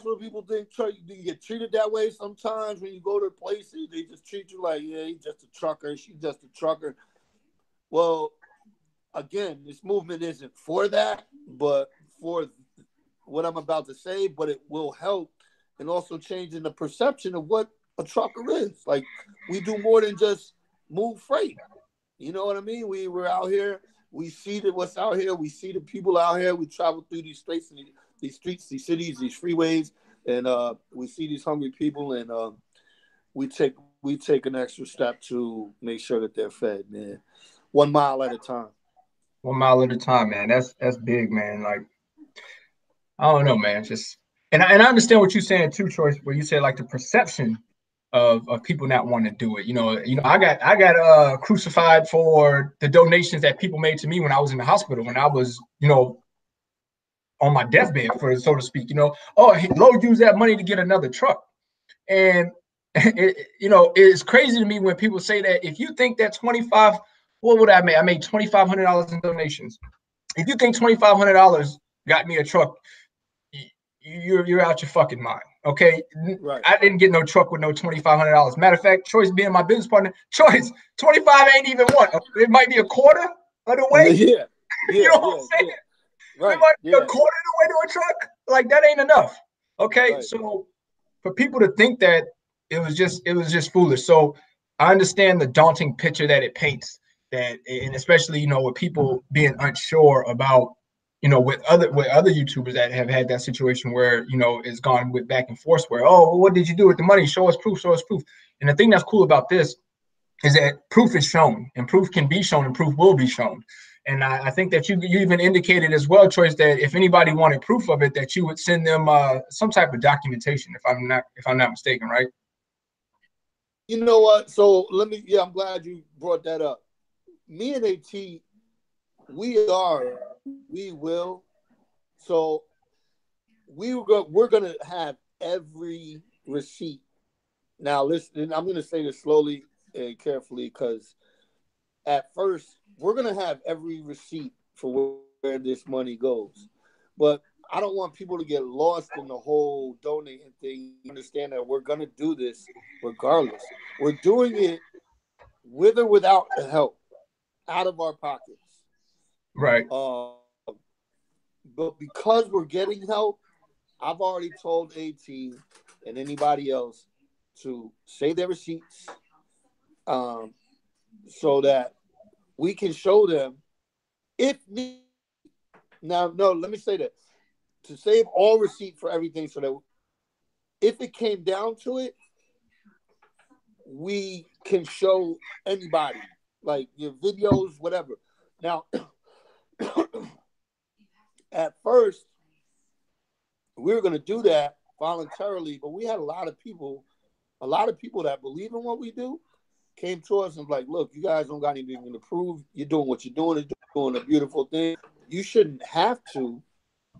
what people think. You get treated that way sometimes when you go to places. They just treat you like, yeah, he's just a trucker. She's just a trucker. Well, again, this movement isn't for that, but for what I'm about to say, but it will help and also changing the perception of what a trucker is. Like, we do more than just move freight. You know what I mean? We're out here. We see what's out here. We see the people out here. We travel through these streets, these cities, these freeways, and we see these hungry people, and we take an extra step to make sure that they're fed, man. 1 mile at a time. 1 mile at a time, man. That's big, man. Like, I don't know, man. Just and I understand what you're saying too, Choice, where you say like the perception of people not wanting to do it. I got crucified for the donations that people made to me when I was in the hospital, when I was, on my deathbed, for so to speak. Lo used that money to get another truck. And it's crazy to me when people say that. If you think that 25, what would I make? I made $2,500 in donations. If you think $2,500 got me a truck, you're out your fucking mind. Okay, right. I didn't get no truck with no $2,500. Matter of fact, Choice being my business partner, Choice 25 ain't even one. It might be a quarter of the way. Yeah. You know what I'm saying? Yeah. Right. It might be a quarter of the way to a truck. Like, that ain't enough. Okay, right. So for people to think that it was just foolish. So I understand the daunting picture that it paints. That, and especially with people being unsure about. With other YouTubers that have had that situation where, it's gone with back and forth where, oh, well, what did you do with the money? Show us proof. And the thing that's cool about this is that proof is shown, and proof can be shown, and proof will be shown. And I think that you even indicated as well, Choice, that if anybody wanted proof of it, that you would send them some type of documentation, if I'm not mistaken, right? You know what? So I'm glad you brought that up. Me and AT, we will. So we're going to have every receipt. Now, listen, I'm going to say this slowly and carefully, because at first, we're going to have every receipt for where this money goes. But I don't want people to get lost in the whole donating thing. Understand that we're going to do this regardless. We're doing it with or without the help, out of our pockets. Right. But because we're getting help, I've already told AT and anybody else to save their receipts, so that we can show them if need. Now, no, let me say that. To save all receipt for everything, so that if it came down to it, we can show anybody, like your videos, whatever. Now, at first, we were going to do that voluntarily, but we had a lot of people that believe in what we do came to us and was like, look, you guys don't got anything to prove. You're doing what you're doing. You're doing a beautiful thing. You shouldn't have to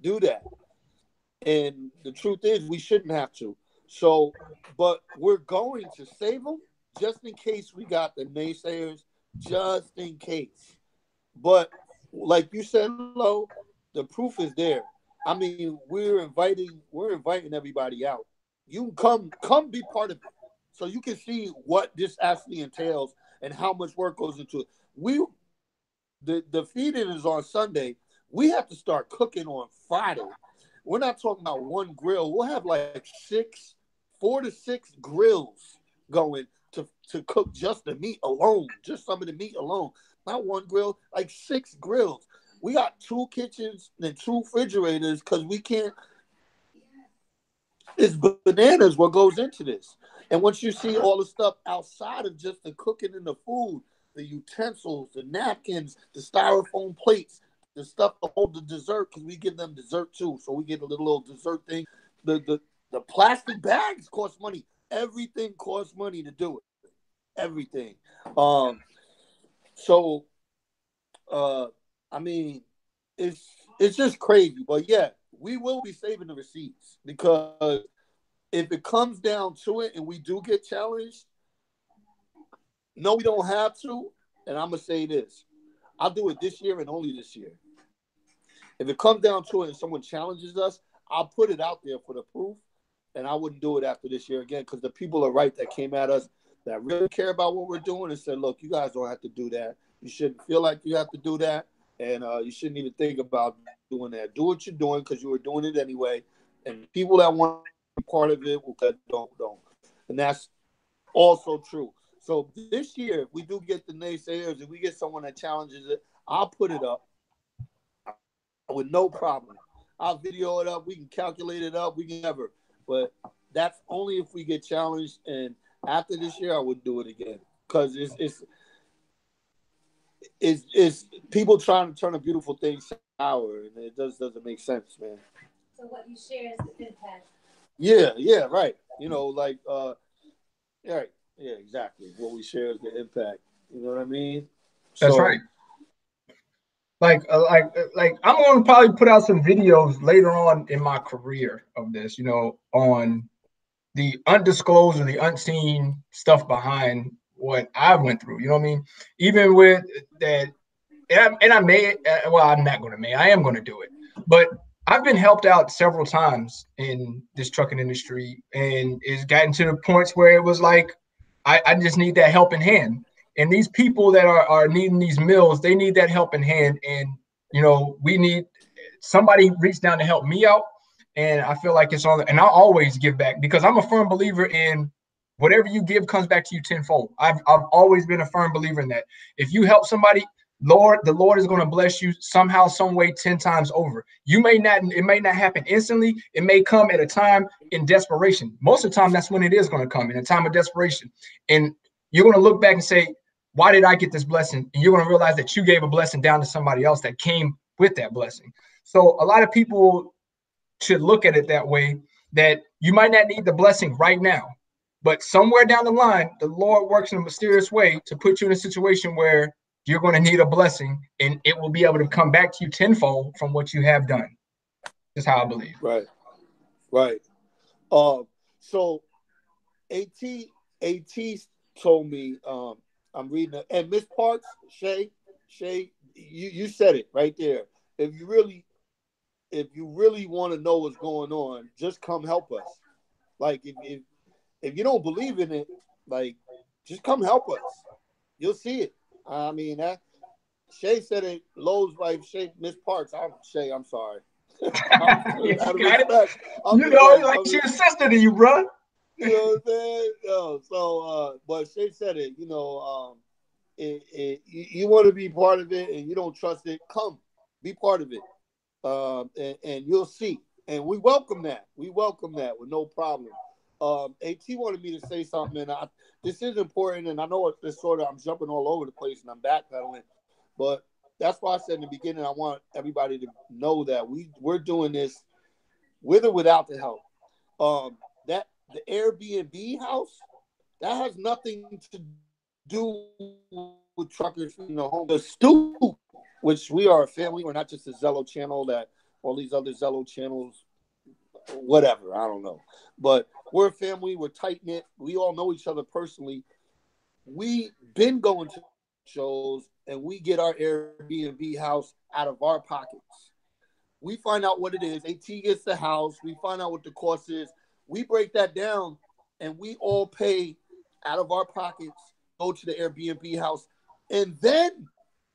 do that. And the truth is, we shouldn't have to. So, but we're going to save them just in case we got the naysayers, just in case. But like you said, Lo, the proof is there. I mean, we're inviting everybody out. you can come be part of it, so you can see what this actually entails and how much work goes into it. The feeding is on Sunday. We have to start cooking on Friday. We're not talking about one grill. We'll have like 4 to 6 grills going to cook just the meat alone, just some of the meat alone. Not one grill, like 6 grills. We got 2 kitchens and 2 refrigerators because we can't. It's bananas what goes into this. And once you see all the stuff outside of just the cooking and the food, the utensils, the napkins, the styrofoam plates, the stuff to hold the dessert, because we give them dessert too. So we get a little dessert thing. The plastic bags cost money. Everything costs money to do it. Everything. I mean, it's just crazy. But yeah, we will be saving the receipts, because if it comes down to it and we do get challenged, no, we don't have to. And I'm going to say this. I'll do it this year and only this year. If it comes down to it and someone challenges us, I'll put it out there for the proof. And I wouldn't do it after this year again, because the people are right that came at us that really care about what we're doing and said, look, you guys don't have to do that. You shouldn't feel like you have to do that. And you shouldn't even think about doing that. Do what you're doing, because you were doing it anyway. And people that want to be part of it will don't. And that's also true. So this year, if we do get the naysayers, if we get someone that challenges it, I'll put it up with no problem. I'll video it up. We can calculate it up. We can never. But that's only if we get challenged. And after this year, I would do it again, because it's people trying to turn a beautiful thing sour, and it doesn't make sense, man. So what you share is the impact. Yeah, right. Right. Yeah, exactly. What we share is the impact. You know what I mean? That's right. Like I'm going to probably put out some videos later on in my career of this, on the undisclosed or the unseen stuff behind what I went through. You know what I mean? Even with that, and I may, well, I'm not going to, I am going to do it. But I've been helped out several times in this trucking industry, and it's gotten to the points where it was like, I just need that helping hand. And these people that are needing these meals, they need that helping hand. And, we need somebody reach down to help me out. And I feel like it's on, and I'll always give back, because I'm a firm believer in whatever you give comes back to you tenfold. I've always been a firm believer in that. If you help somebody, the Lord is going to bless you somehow, some way, 10 times over. It may not happen instantly. It may come at a time in desperation. Most of the time, that's when it is going to come, in a time of desperation. And you're going to look back and say, why did I get this blessing? And you're going to realize that you gave a blessing down to somebody else that came with that blessing. So a lot of people should look at it that way, that you might not need the blessing right now, but somewhere down the line, the Lord works in a mysterious way to put you in a situation where you're going to need a blessing, and it will be able to come back to you tenfold from what you have done. That's how I believe. Right. So AT told me, I'm reading it, and Miss Parks, Shay, you said it right there. If you really want to know what's going on, just come help us. Like if you don't believe in it, like, just come help us. You'll see it. I mean, Shay said it. Lowe's wife, Shay, Miss Parks. Shay, I'm sorry. She's a sister to you, bro. You know what I'm saying? But Shay said it. You want to be part of it, and you don't trust it. Come, be part of it, and you'll see. And we welcome that. We welcome that with no problem. AT wanted me to say something, and this is important, and I know it's sort of, I'm jumping all over the place and I'm backpedaling, but that's why I said in the beginning, I want everybody to know that we're doing this with or without the help. That the Airbnb house, that has nothing to do with truckers in the home. The Stoop, which we are a family, we're not just a Zello channel that all these other Zello channels, whatever, I don't know. But we're a family, we're tight-knit, we all know each other personally. We've been going to shows, and we get our Airbnb house out of our pockets. We find out what it is. AT gets the house. We find out what the cost is. We break that down, and we all pay out of our pockets, go to the Airbnb house, and then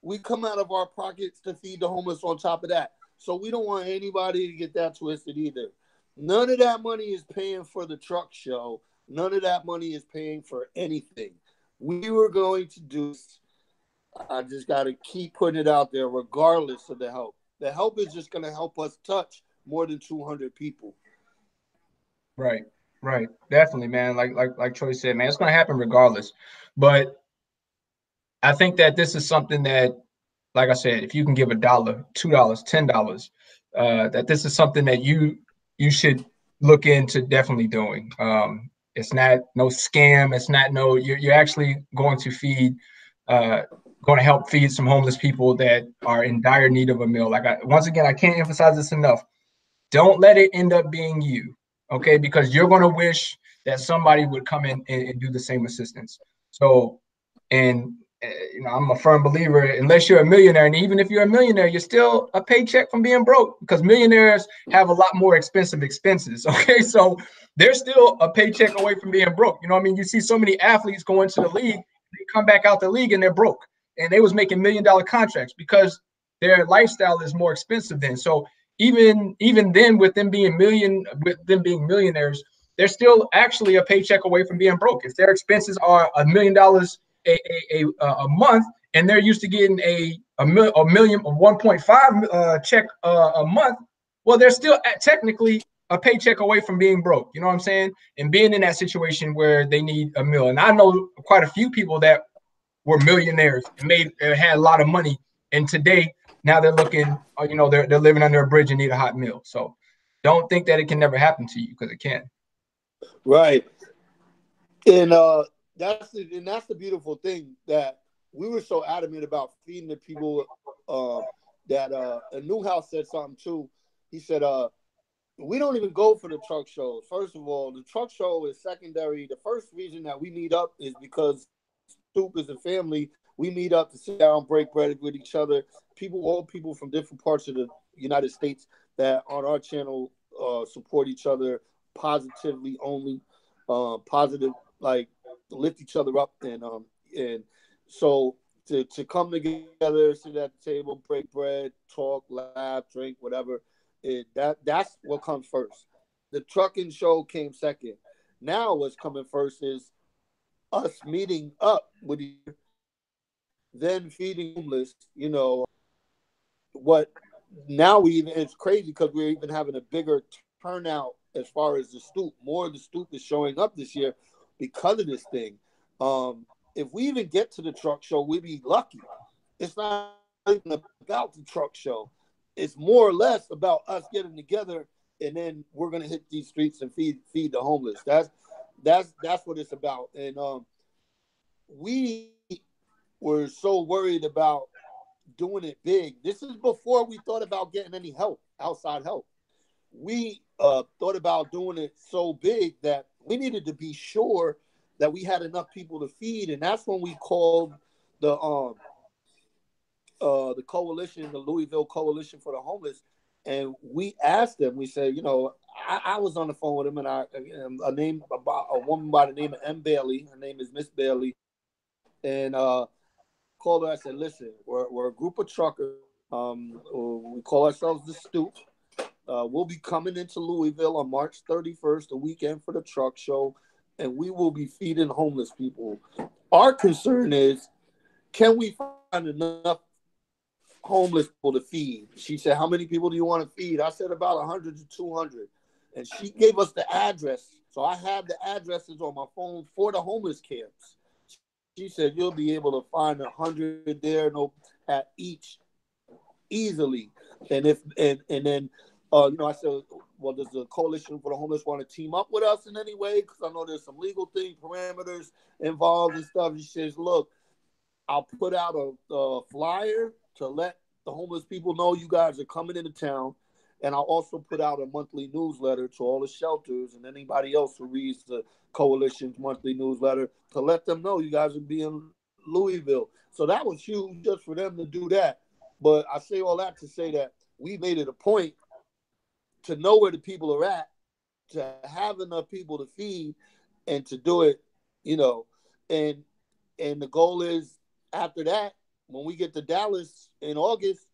we come out of our pockets to feed the homeless on top of that. So we don't want anybody to get that twisted either. None of that money is paying for the truck show. None of that money is paying for anything. We were going to do, I just got to keep putting it out there regardless of the help. The help is just going to help us touch more than 200 people. Right, right. Definitely, man. Like Troy said, man, it's going to happen regardless. But I think that this is something that, like I said, if you can give $1, $2, $10, that this is something that you should look into definitely doing. It's not no scam. It's not no. You're actually going to feed, going to help feed some homeless people that are in dire need of a meal. Once again, I can't emphasize this enough. Don't let it end up being you, okay? Because you're going to wish that somebody would come in and do the same assistance. So, and I'm a firm believer, unless you're a millionaire, and even if you're a millionaire, you're still a paycheck from being broke, because millionaires have a lot more expensive expenses. Okay, so they're still a paycheck away from being broke. You know what I mean? You see so many athletes go into the league, they come back out the league and they're broke, and they was making $1 million contracts because their lifestyle is more expensive then. So even then, with them being millionaires, they're still actually a paycheck away from being broke. If their expenses are $1 million a month, and they're used to getting a million, 1.5 check a month, well, they're still technically a paycheck away from being broke. You know what I'm saying? And being in that situation where they need a meal. And I know quite a few people that were millionaires and had a lot of money, and today now they're looking, they're living under a bridge and need a hot meal. So don't think that it can never happen to you, because it can. Right. And that's the beautiful thing, that we were so adamant about feeding the people, that a Newhouse said something too. He said, we don't even go for the truck shows. First of all, the truck show is secondary. The first reason that we meet up is because Stoop is a family. We meet up to sit down, break bread with each other. All people from different parts of the United States that on our channel support each other positively only, positive, like lift each other up, and so to come together, sit at the table, break bread, talk, laugh, drink, whatever. That's what comes first. The trucking show came second. Now what's coming first is us meeting up with each other, then feeding homeless. What now it's crazy because we're even having a bigger turnout as far as the Stoop. More of the Stoop is showing up this year because of this thing. If we even get to the truck show, we'd be lucky. It's not even about the truck show. It's more or less about us getting together, and then we're gonna hit these streets and feed the homeless. That's what it's about. And we were so worried about doing it big. This is before we thought about getting any help, outside help. We thought about doing it so big that we needed to be sure that we had enough people to feed, and that's when we called the coalition, the Louisville Coalition for the Homeless, and we asked them. We said, I was on the phone with them, and a woman by the name of M. Bailey. Her name is Miss Bailey, and called her. I said, listen, we're a group of truckers. We call ourselves the Stoop. We'll be coming into Louisville on March 31st, the weekend for the truck show, and we will be feeding homeless people. Our concern is, can we find enough homeless people to feed? She said, how many people do you want to feed? I said about 100 to 200. And she gave us the address. So I have the addresses on my phone for the homeless camps. She said, you'll be able to find 100 there at each easily. And then I said, well, does the Coalition for the Homeless want to team up with us in any way? Because I know there's some legal parameters involved and stuff. She says, look, I'll put out a flyer to let the homeless people know you guys are coming into town. And I'll also put out a monthly newsletter to all the shelters and anybody else who reads the Coalition's monthly newsletter to let them know you guys will be in Louisville. So that was huge just for them to do that. But I say all that to say that we made it a point to know where the people are at to have enough people to feed and to do it, you know, and the goal is after that, when we get to Dallas in August,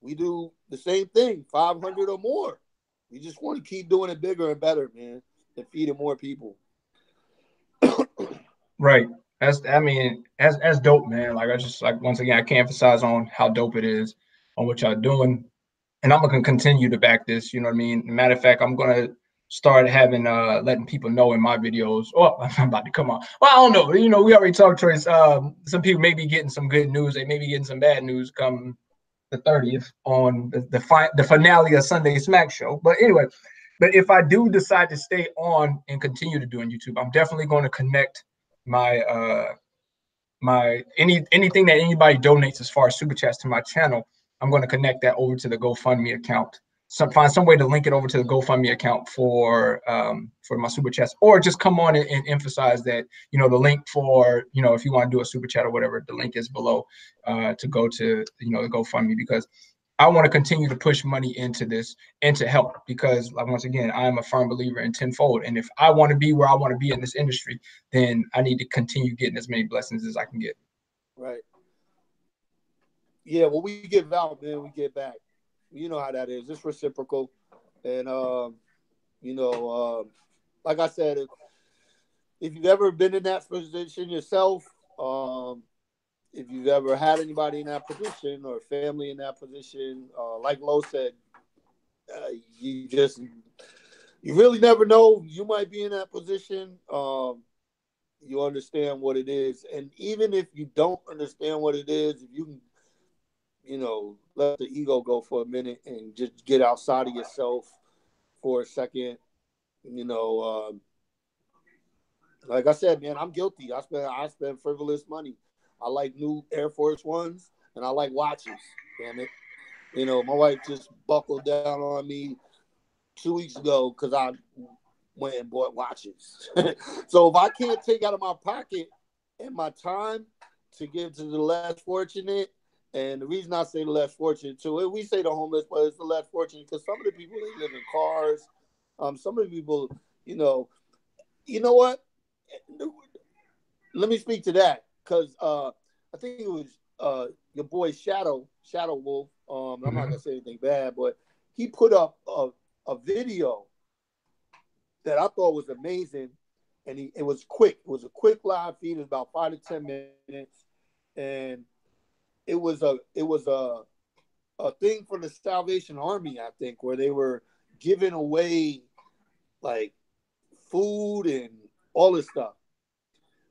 we do the same thing, 500 or more. We just want to keep doing it bigger and better, man, and feeding more people. Right. That's dope, man. Like I just like once again, I can't emphasize on how dope it is on what y'all doing. And I'm gonna continue to back this, you know what I mean? Matter of fact, I'm gonna start having letting people know in my videos. Oh, I'm about to come on. Well, I don't know. You know, we already talked, Choice. Some people may be getting some good news, they may be getting some bad news come the 30th on the finale of Sunday Smack Show. But anyway, but if I do decide to stay on and continue to do on YouTube, I'm definitely going to connect my anything that anybody donates as far as super chats to my channel. I'm going to connect that over to the GoFundMe account. Find some way to link it over to the GoFundMe account for my super chats, or just come on and emphasize that, you know, the link for, you know, if you want to do a super chat or whatever, the link is below to go to, you know, the GoFundMe, because I want to continue to push money into this and to help, because like, once again, I am a firm believer in tenfold. And if I want to be where I want to be in this industry, then I need to continue getting as many blessings as I can get. Right. Yeah, well, we give out, man, we get back. You know how that is. It's reciprocal. And, you know, like I said, if you've ever been in that position yourself, if you've ever had anybody in that position or family in that position, like Lo said, you really never know. You might be in that position. You understand what it is. And even if you don't understand what it is, if you can, you know, let the ego go for a minute and just get outside of yourself for a second, you know, like I said, man, I'm guilty. I spend frivolous money. I like new Air Force Ones, and I like watches. Damn it. You know, my wife just buckled down on me 2 weeks ago because I went and bought watches. So if I can't take out of my pocket and my time to give to the less fortunate, and the reason I say the less fortunate too, we say the homeless, but it's the less fortunate because some of the people, they live in cars. Some of the people, you know what? Let me speak to that because I think it was your boy Shadow Wolf. I'm not gonna say anything bad, but he put up a video that I thought was amazing, and it was quick. It was a quick live feed. It was about 5 to 10 minutes, and it was a thing for the Salvation Army, I think, where they were giving away like food and all this stuff.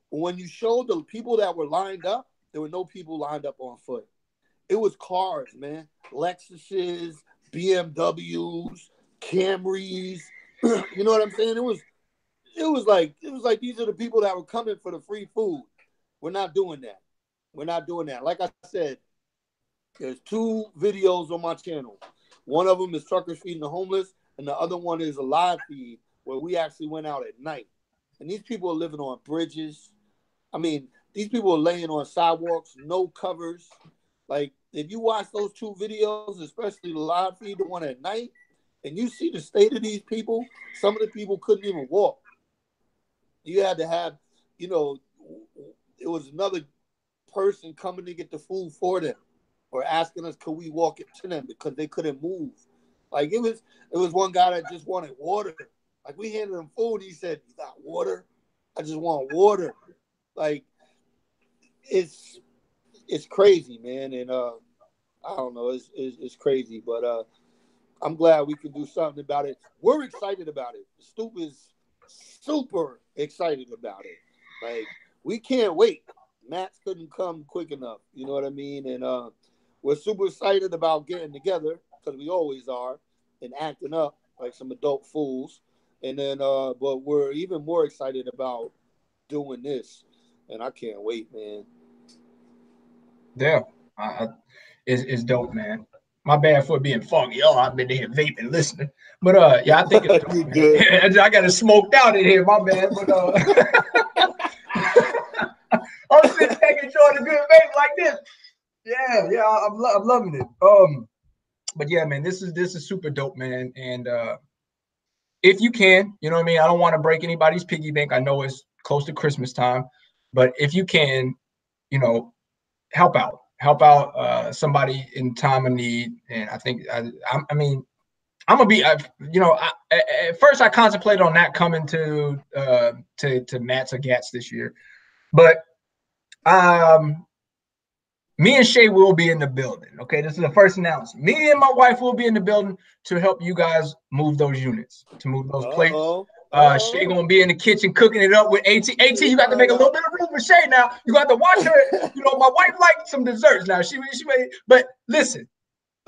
When you showed the people that were lined up, there were no people lined up on foot. It was cars, man. Lexuses, BMWs, Camrys. You know what I'm saying? It was like these are the people that were coming for the free food. We're not doing that. We're not doing that. Like I said, there's 2 videos on my channel. One of them is Truckers Feeding the Homeless, and the other one is a live feed where we actually went out at night. And these people are living on bridges. I mean, these people are laying on sidewalks, no covers. Like, if you watch those 2 videos, especially the live feed, the one at night, and you see the state of these people, some of the people couldn't even walk. You had to have, you know, it was another person coming to get the food for them or asking us, could we walk it to them because they couldn't move. Like, it was one guy that just wanted water. Like, we handed him food. He said, "You got water? I just want water." Like, it's crazy, man. And I don't know, it's crazy, but I'm glad we can do something about it. We're excited about it. Stoop is super excited about it. Like, we can't wait. Max couldn't come quick enough. You know what I mean? And we're super excited about getting together because we always are and acting up like some adult fools. And then, but we're even more excited about doing this. And I can't wait, man. Yeah, it's dope, man. My bad for being foggy. Oh, I've been here vaping, listening. But yeah, I think it's dope, man. Good. I got it smoked out in here, my bad. But I'm sitting back enjoying a good vape like this. Yeah, I'm loving it. But yeah, man, this is super dope, man. And if you can, you know what I mean? I don't want to break anybody's piggy bank. I know it's close to Christmas time, but if you can, you know, help out somebody in time of need. And I think, I mean, I'm gonna be, at first I contemplated on not coming to Mats or Gats this year, but me and Shay will be in the building. Okay, this is the first announcement. Me and my wife will be in the building to help you guys move those units, to move those plates. Shay gonna be in the kitchen cooking it up with AT. AT, you got to make a little bit of room for Shay now. You got to watch her. You know, my wife likes some desserts now. She made, but listen,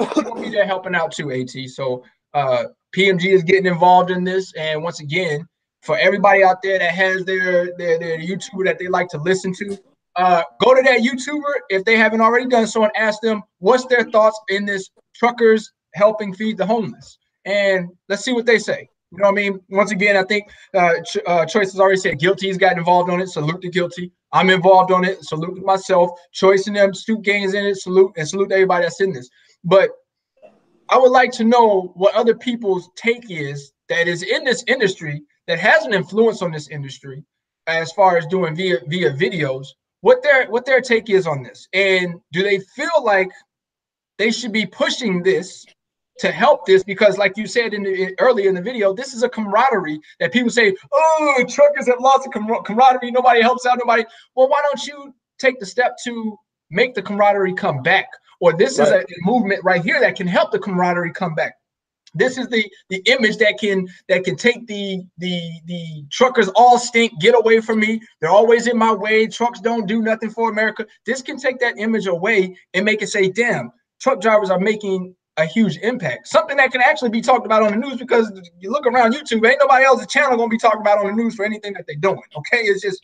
she's gonna be there helping out too, AT. So PMG is getting involved in this, and once again, for everybody out there that has their YouTuber that they like to listen to, go to that YouTuber if they haven't already done so and ask them what's their thoughts in this truckers helping feed the homeless, and let's see what they say. You know what I mean? Once again, I think Choice has already said Guilty's got involved on it. Salute to Guilty. I'm involved on it. Salute to myself. Choice and them, Stoop Gang is in it. Salute to everybody that's in this. But I would like to know what other people's take is that is in this industry that has an influence on this industry as far as doing via videos, what their take is on this. And do they feel like they should be pushing this to help this? Because like you said earlier in the video, this is a camaraderie that people say, oh, truckers have lost a camaraderie. Nobody helps out nobody. Well, why don't you take the step to make the camaraderie come back? Or this is a movement right here that can help the camaraderie come back. This is the image that can take the truckers all stink, get away from me. They're always in my way. Trucks don't do nothing for America. This can take that image away and make it say, damn, truck drivers are making a huge impact. Something that can actually be talked about on the news, because you look around YouTube, ain't nobody else's channel gonna be talking about on the news for anything that they're doing. Okay, it's just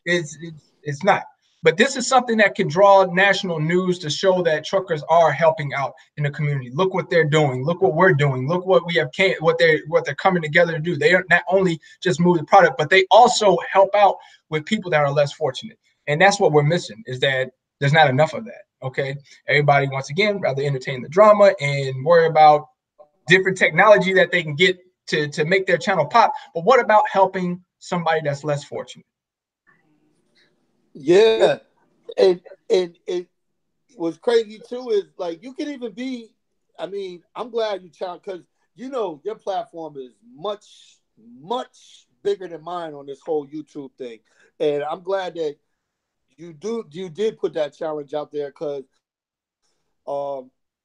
it's not. But this is something that can draw national news to show that truckers are helping out in the community. Look what they're doing. Look what we're doing. Look what we have what they're coming together to do. They are not only just move the product, but they also help out with people that are less fortunate. And that's what we're missing, is that there's not enough of that. Okay. Everybody, once again, rather entertain the drama and worry about different technology that they can get to make their channel pop. But what about helping somebody that's less fortunate? Yeah, and it was crazy too. Is like you can even be. I mean, I'm glad you challenge, because you know your platform is much bigger than mine on this whole YouTube thing, and I'm glad that you did put that challenge out there, because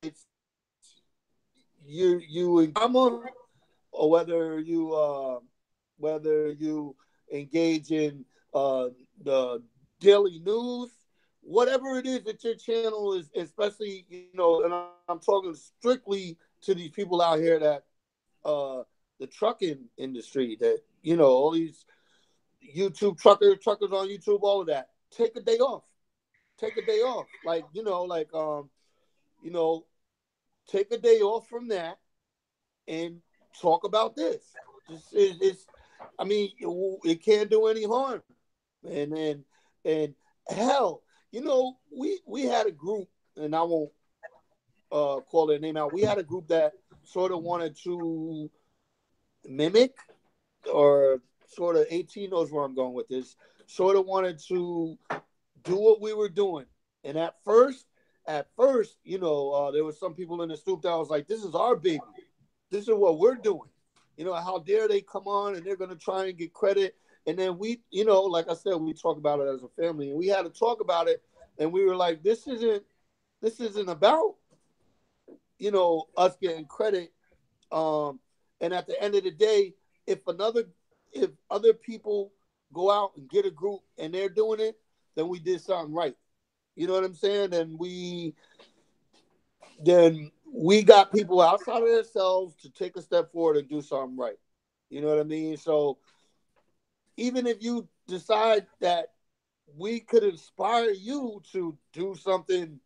it's you in common, or whether you engage in the daily news, whatever it is that your channel is, especially, you know, and I'm talking strictly to these people out here that the trucking industry, that, you know, all these YouTube truckers on YouTube, all of that. Take a day off. Like, you know, take a day off from that and talk about this. I mean, it can't do any harm. And hell, you know, we had a group, and I won't call their name out. We had a group that sort of wanted to mimic, or sort of, 18 knows where I'm going with this, sort of wanted to do what we were doing. And at first, you know, there was some people in the stoop that was like, this is our baby. This is what we're doing. You know, how dare they come on and they're going to try and get credit. And then we, you know, like I said, we talk about it as a family, and we had to talk about it. And we were like, this isn't about, you know, us getting credit. And at the end of the day, if other people go out and get a group and they're doing it, then we did something right. You know what I'm saying? And then we got people outside of themselves to take a step forward and do something right. You know what I mean? So even if you decide that we could inspire you to do something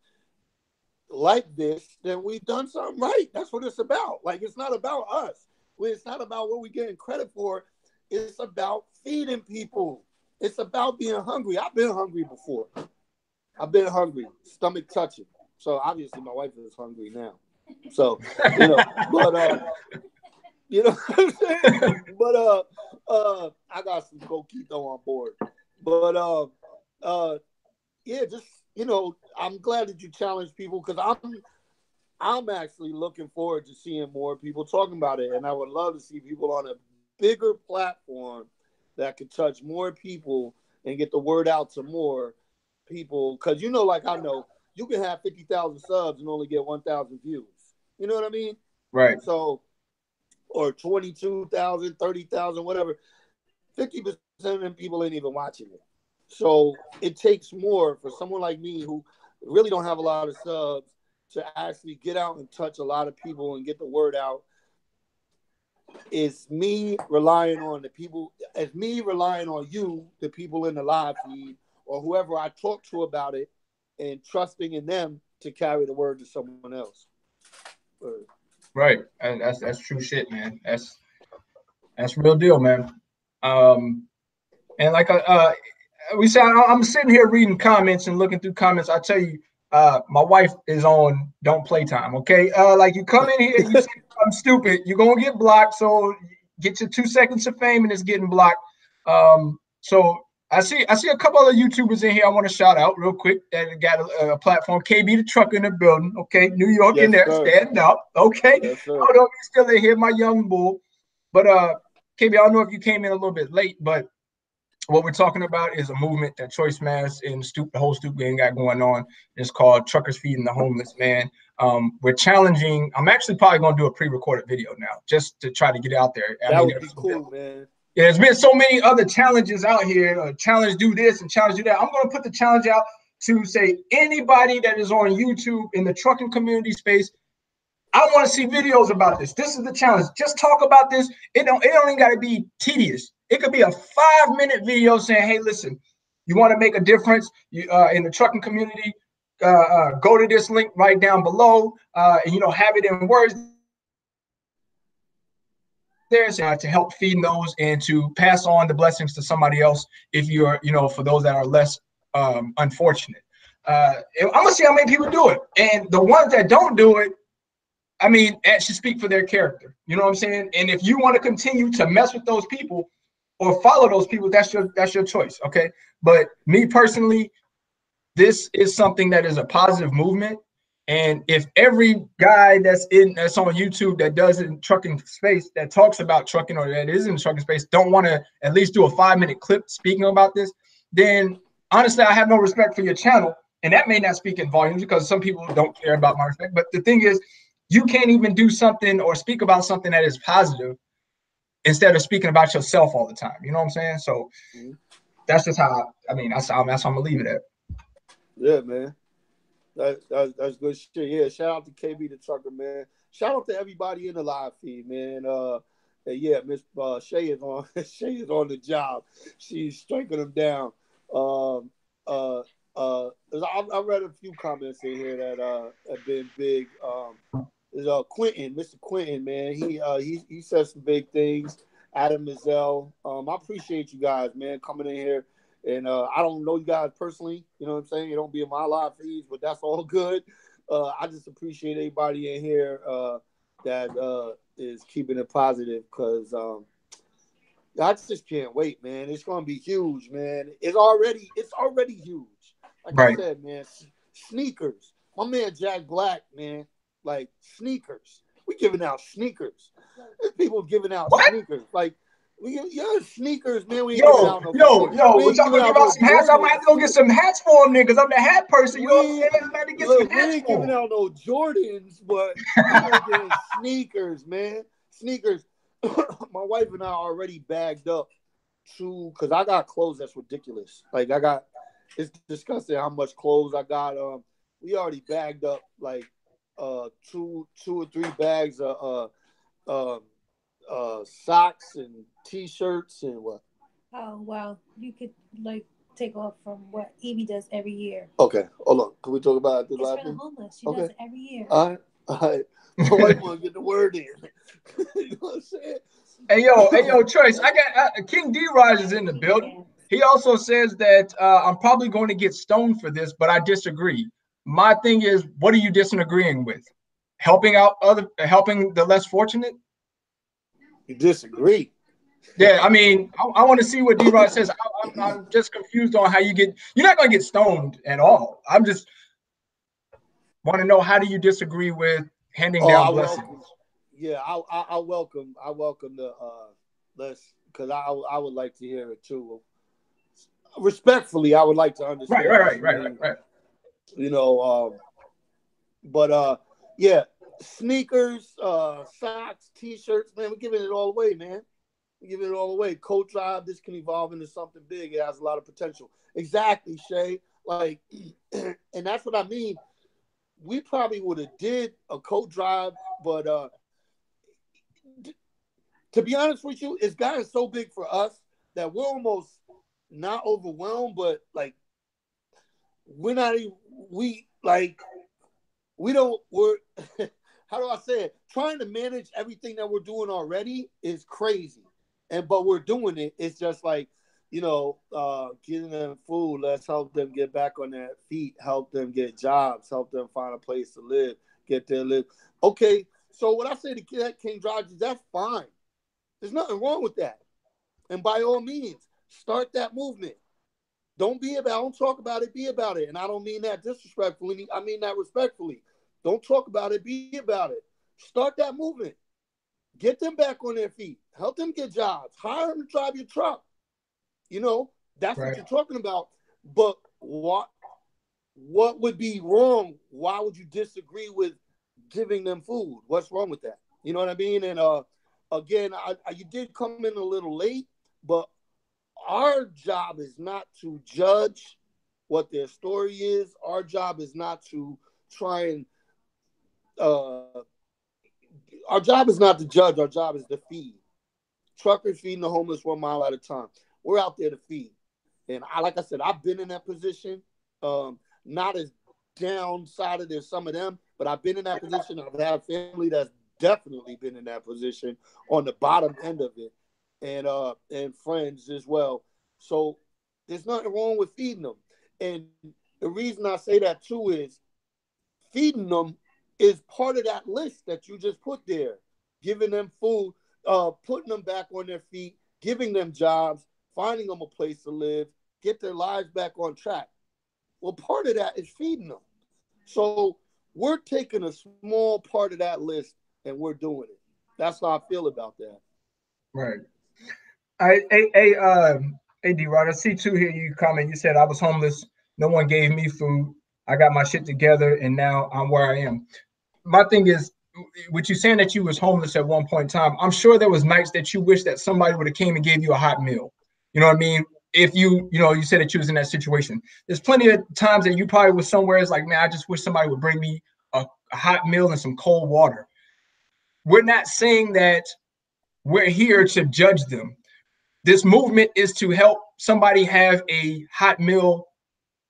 like this, then we've done something right. That's what it's about. Like, it's not about us. It's not about what we're getting credit for. It's about feeding people. It's about being hungry. I've been hungry before. Stomach touching. So obviously my wife is hungry now. So, you know, but You know what I'm saying? But I got some coquito on board. But yeah, just I'm glad that you challenge people because I'm actually looking forward to seeing more people talking about it, and I would love to see people on a bigger platform that could touch more people and get the word out to more people. Because like I know, you can have 50,000 subs and only get 1,000 views. You know what I mean? Right. So, or 22,000, 30,000, whatever. 50% of them people ain't even watching it. So it takes more for someone like me who really don't have a lot of subs to actually get out and touch a lot of people and get the word out. It's me relying on the people. It's me relying on you, the people in the live feed, or whoever I talk to about it, and trusting in them to carry the word to someone else. Right, and that's true shit, man. That's real deal, man. And like we said, I'm sitting here reading comments and looking through comments. I tell you, my wife is on don't play time. Okay, like you come in here, you say I'm stupid, you're gonna get blocked. So get your 2 seconds of fame and it's getting blocked. So I see a couple other YouTubers in here I want to shout out real quick that got a platform. KB the trucker in the building. Okay, New York Yes, in there, sir. stand up. Okay, Yes, I don't know if you're still in here, my young bull. But KB, I don't know if you came in a little bit late, but what we're talking about is a movement that Choice Mass and the whole Stoop gang got going on. It's called Truckers Feeding the Homeless, man. We're challenging. I'm actually probably going to do a pre-recorded video now just to try to get it out there. That would be cool, man. Yeah, there's been so many other challenges out here. Challenge do this and challenge do that. I'm going to put the challenge out to say anybody that is on YouTube in the trucking community space, I want to see videos about this. This is the challenge. Just talk about this. It don't even got to be tedious. It could be a 5-minute video saying, hey, listen, you want to make a difference in the trucking community, go to this link right down below and, have it in words there to help feed those and to pass on the blessings to somebody else if you're, for those that are less unfortunate. I'm going to see how many people do it. And the ones that don't do it, I mean, that should speak for their character. You know what I'm saying? And if you want to continue to mess with those people or follow those people, that's your choice. Okay. But me personally, this is something that is a positive movement. And if every guy that's on YouTube that does it in trucking space, that talks about trucking or that is in trucking space, don't want to at least do a 5-minute clip speaking about this, then honestly, I have no respect for your channel. And that may not speak in volumes because some people don't care about my respect. But the thing is, you can't even do something or speak about something that is positive instead of speaking about yourself all the time. You know what I'm saying? So that's just how that's how I'm gonna leave it at. Yeah, man. That's good shit. Yeah, shout out to KB the trucker, man. Shout out to everybody in the live feed, man. Yeah, Miss Shay is on. Shay is on the job. She's striking them down. I read a few comments in here that have been big. Quentin, Mr. Quentin, man. He said some big things. Adam Mizell. I appreciate you guys, man, coming in here. And I don't know you guys personally, you know what I'm saying? You don't be in my live feeds, but that's all good. I just appreciate everybody in here that is keeping it positive because I just can't wait, man. It's gonna be huge, man. It's already huge. Like I said, man, sneakers. My man Jack Black, man, like sneakers. We giving out sneakers. There's people giving out sneakers. Like sneakers, man. We ain't giving out no what y'all gonna give out some hats? I might have to go get some hats for them niggas. I'm the hat person, you know what I'm saying? I'm about to get some hats we ain't giving out no Jordans, but we're getting sneakers, man. Sneakers. My wife and I are already bagged up because I got clothes that's ridiculous. Like it's disgusting how much clothes I got. We already bagged up like 2 or 3 bags of socks and t-shirts and what? Oh, well, you could take off from what Evie does every year. Okay, hold on. Can we talk about this? It's for the homeless. She does it every year. All right. My wife want to get the word in. You know what I'm saying? Hey yo, Choice. I got King D-Raj is in the building. He also says that I'm probably going to get stoned for this, but I disagree. My thing is, what are you disagreeing with? Helping the less fortunate? You disagree? Yeah, I mean, I want to see what D-Rod says. I'm just confused on how you're not going to get stoned at all. I'm just want to know, how do you disagree with handing Oh, down I blessings? welcome. Yeah, I welcome. I welcome the let's because I would like to hear it too. Respectfully, I would like to understand what you mean. Right. You know, but yeah, sneakers, socks, t-shirts, man, we're giving it all away, man. We're giving it all away. Coat drive, this can evolve into something big. It has a lot of potential. Exactly, Shay. Like, and that's what I mean. We probably would have did a coat drive, but to be honest with you, it's gotten so big for us that we're almost not overwhelmed, but like we're not even we're how do I say it? Trying to manage everything that we're doing already is crazy. But we're doing it. It's just like, getting them food. Let's help them get back on their feet, help them get jobs, help them find a place to live, get their live. Okay, so what I say to get King George, that's fine. There's nothing wrong with that. And by all means, start that movement. Don't talk about it, be about it. And I don't mean that disrespectfully. I mean that respectfully. Don't talk about it, be about it. Start that movement. Get them back on their feet. Help them get jobs. Hire them to drive your truck. That's Right. what you're talking about. But what would be wrong? Why would you disagree with giving them food? What's wrong with that? You know what I mean? And again, you did come in a little late, but our job is not to judge what their story is. Our job is not to try and our job is not to judge. Our job is to feed. Truckers feeding the homeless 1 mile at a time. We're out there to feed. And like I said, I've been in that position. Not as downside as some of them, but I've been in that position. I've had family that's definitely been in that position on the bottom end of it, and friends as well. So there's nothing wrong with feeding them. And the reason I say that too is feeding them is part of that list that you just put there. Giving them food, putting them back on their feet, giving them jobs, finding them a place to live, get their lives back on track. Well, part of that is feeding them. So we're taking a small part of that list and we're doing it. That's how I feel about that. Right. Hey, D-Rod, I see too here you comment. You said I was homeless. No one gave me food. I got my shit together and now I'm where I am. My thing is, with you saying that you was homeless at one point in time, I'm sure there was nights that you wish that somebody would have came and gave you a hot meal. You know what I mean? If you said that you was in that situation. There's plenty of times that you probably was somewhere. It's like, man, I just wish somebody would bring me a hot meal and some cold water. We're not saying that we're here to judge them. This movement is to help somebody have a hot meal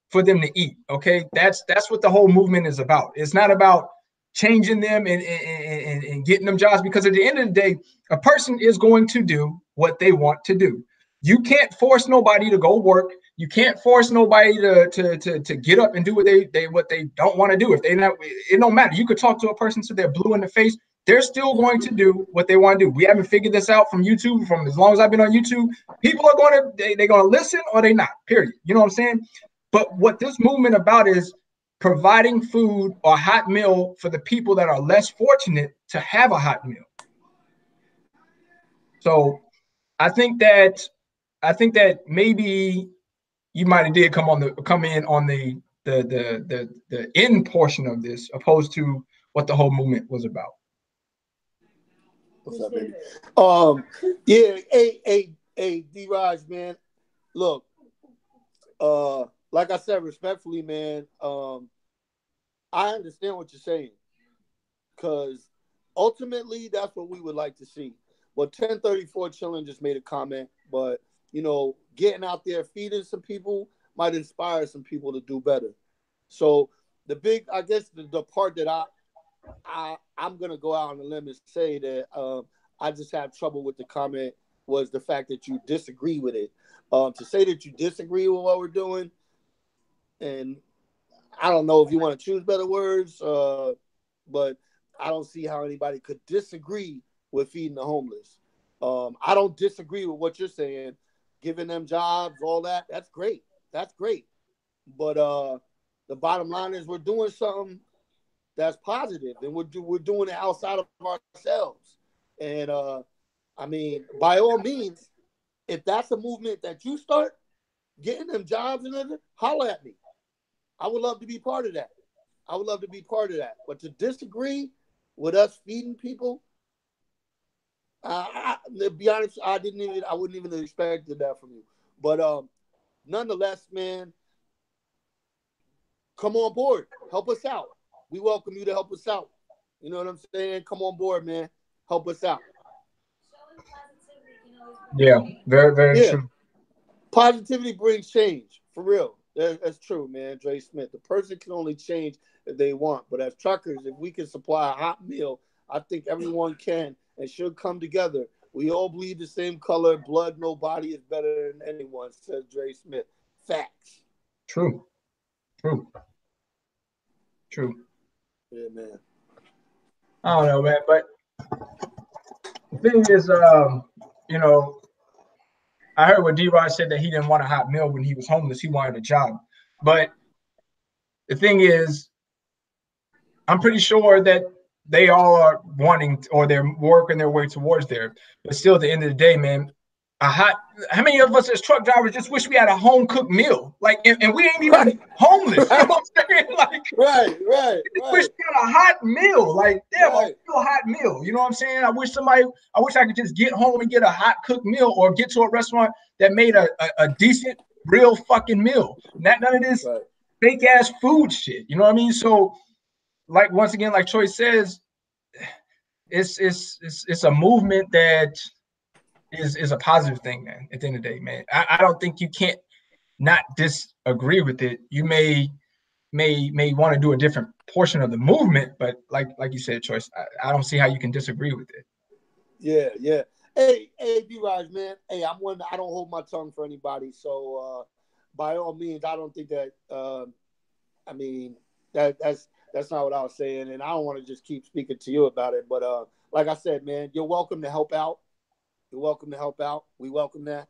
for them to eat. Okay, that's what the whole movement is about. It's not about changing them and getting them jobs, because at the end of the day, a person is going to do what they want to do. You can't force nobody to go work. You can't force nobody to get up and do what they don't want to do. If they not, it don't matter. You could talk to a person so they're blue in the face. They're still going to do what they want to do. We haven't figured this out from YouTube. From as long as I've been on YouTube, people are going to they're going to listen or they not. Period. You know what I'm saying? But what this movement about is providing food or hot meal for the people that are less fortunate to have a hot meal. So I think that maybe you might have did come in on the end portion of this, opposed to what the whole movement was about. What's up, baby? Yeah, hey, D-Raj, man. Look, like I said, respectfully, man, I understand what you're saying, because ultimately that's what we would like to see. Well, 1034 Chillin' just made a comment, but getting out there feeding some people might inspire some people to do better. So I guess the part that I'm gonna go out on a limb and say that I just have trouble with the comment was the fact that you disagree with it. To say that you disagree with what we're doing, and I don't know if you want to choose better words, but I don't see how anybody could disagree with feeding the homeless. I don't disagree with what you're saying. Giving them jobs, all that, that's great. That's great. But the bottom line is we're doing something that's positive, and we're doing it outside of ourselves. And I mean, by all means, if that's a movement that you start getting them jobs and everything, holler at me. I would love to be part of that. I would love to be part of that. But to disagree with us feeding people, to be honest, I wouldn't even expect that from you. But nonetheless, man, come on board. Help us out. We welcome you to help us out. You know what I'm saying? Come on board, man. Help us out. Yeah, very, very true. Positivity brings change, for real. That's true, man. Dre Smith. The person can only change if they want. But as truckers, if we can supply a hot meal, I think everyone can and should come together. We all bleed the same color. Blood, nobody is better than anyone, says Dre Smith. Facts. True. Yeah, man. I don't know, man. But the thing is, you know, I heard what D-Rod said that he didn't want a hot meal when he was homeless. He wanted a job. But the thing is, I'm pretty sure that they all are wanting or they're working their way towards there. But still, at the end of the day, man, how many of us as truck drivers just wish we had a home cooked meal? Like, and we ain't even homeless. You know what I'm saying? Like, right. Wish we had a hot meal. Like, damn, a real hot meal. You know what I'm saying? I wish I could just get home and get a hot cooked meal, or get to a restaurant that made a decent, real fucking meal. None of this fake ass food shit. You know what I mean? So, like, once again, like Troy says, it's a movement that is a positive thing, man. At the end of the day, man, I don't think you can't not disagree with it. You may want to do a different portion of the movement, but like you said, Choice, I don't see how you can disagree with it. Yeah. Hey, D-Raj, man. Hey, I don't hold my tongue for anybody. So by all means, I don't think that. I mean, that's not what I was saying, and I don't want to just keep speaking to you about it. But like I said, man, you're welcome to help out. You're welcome to help out. We welcome that.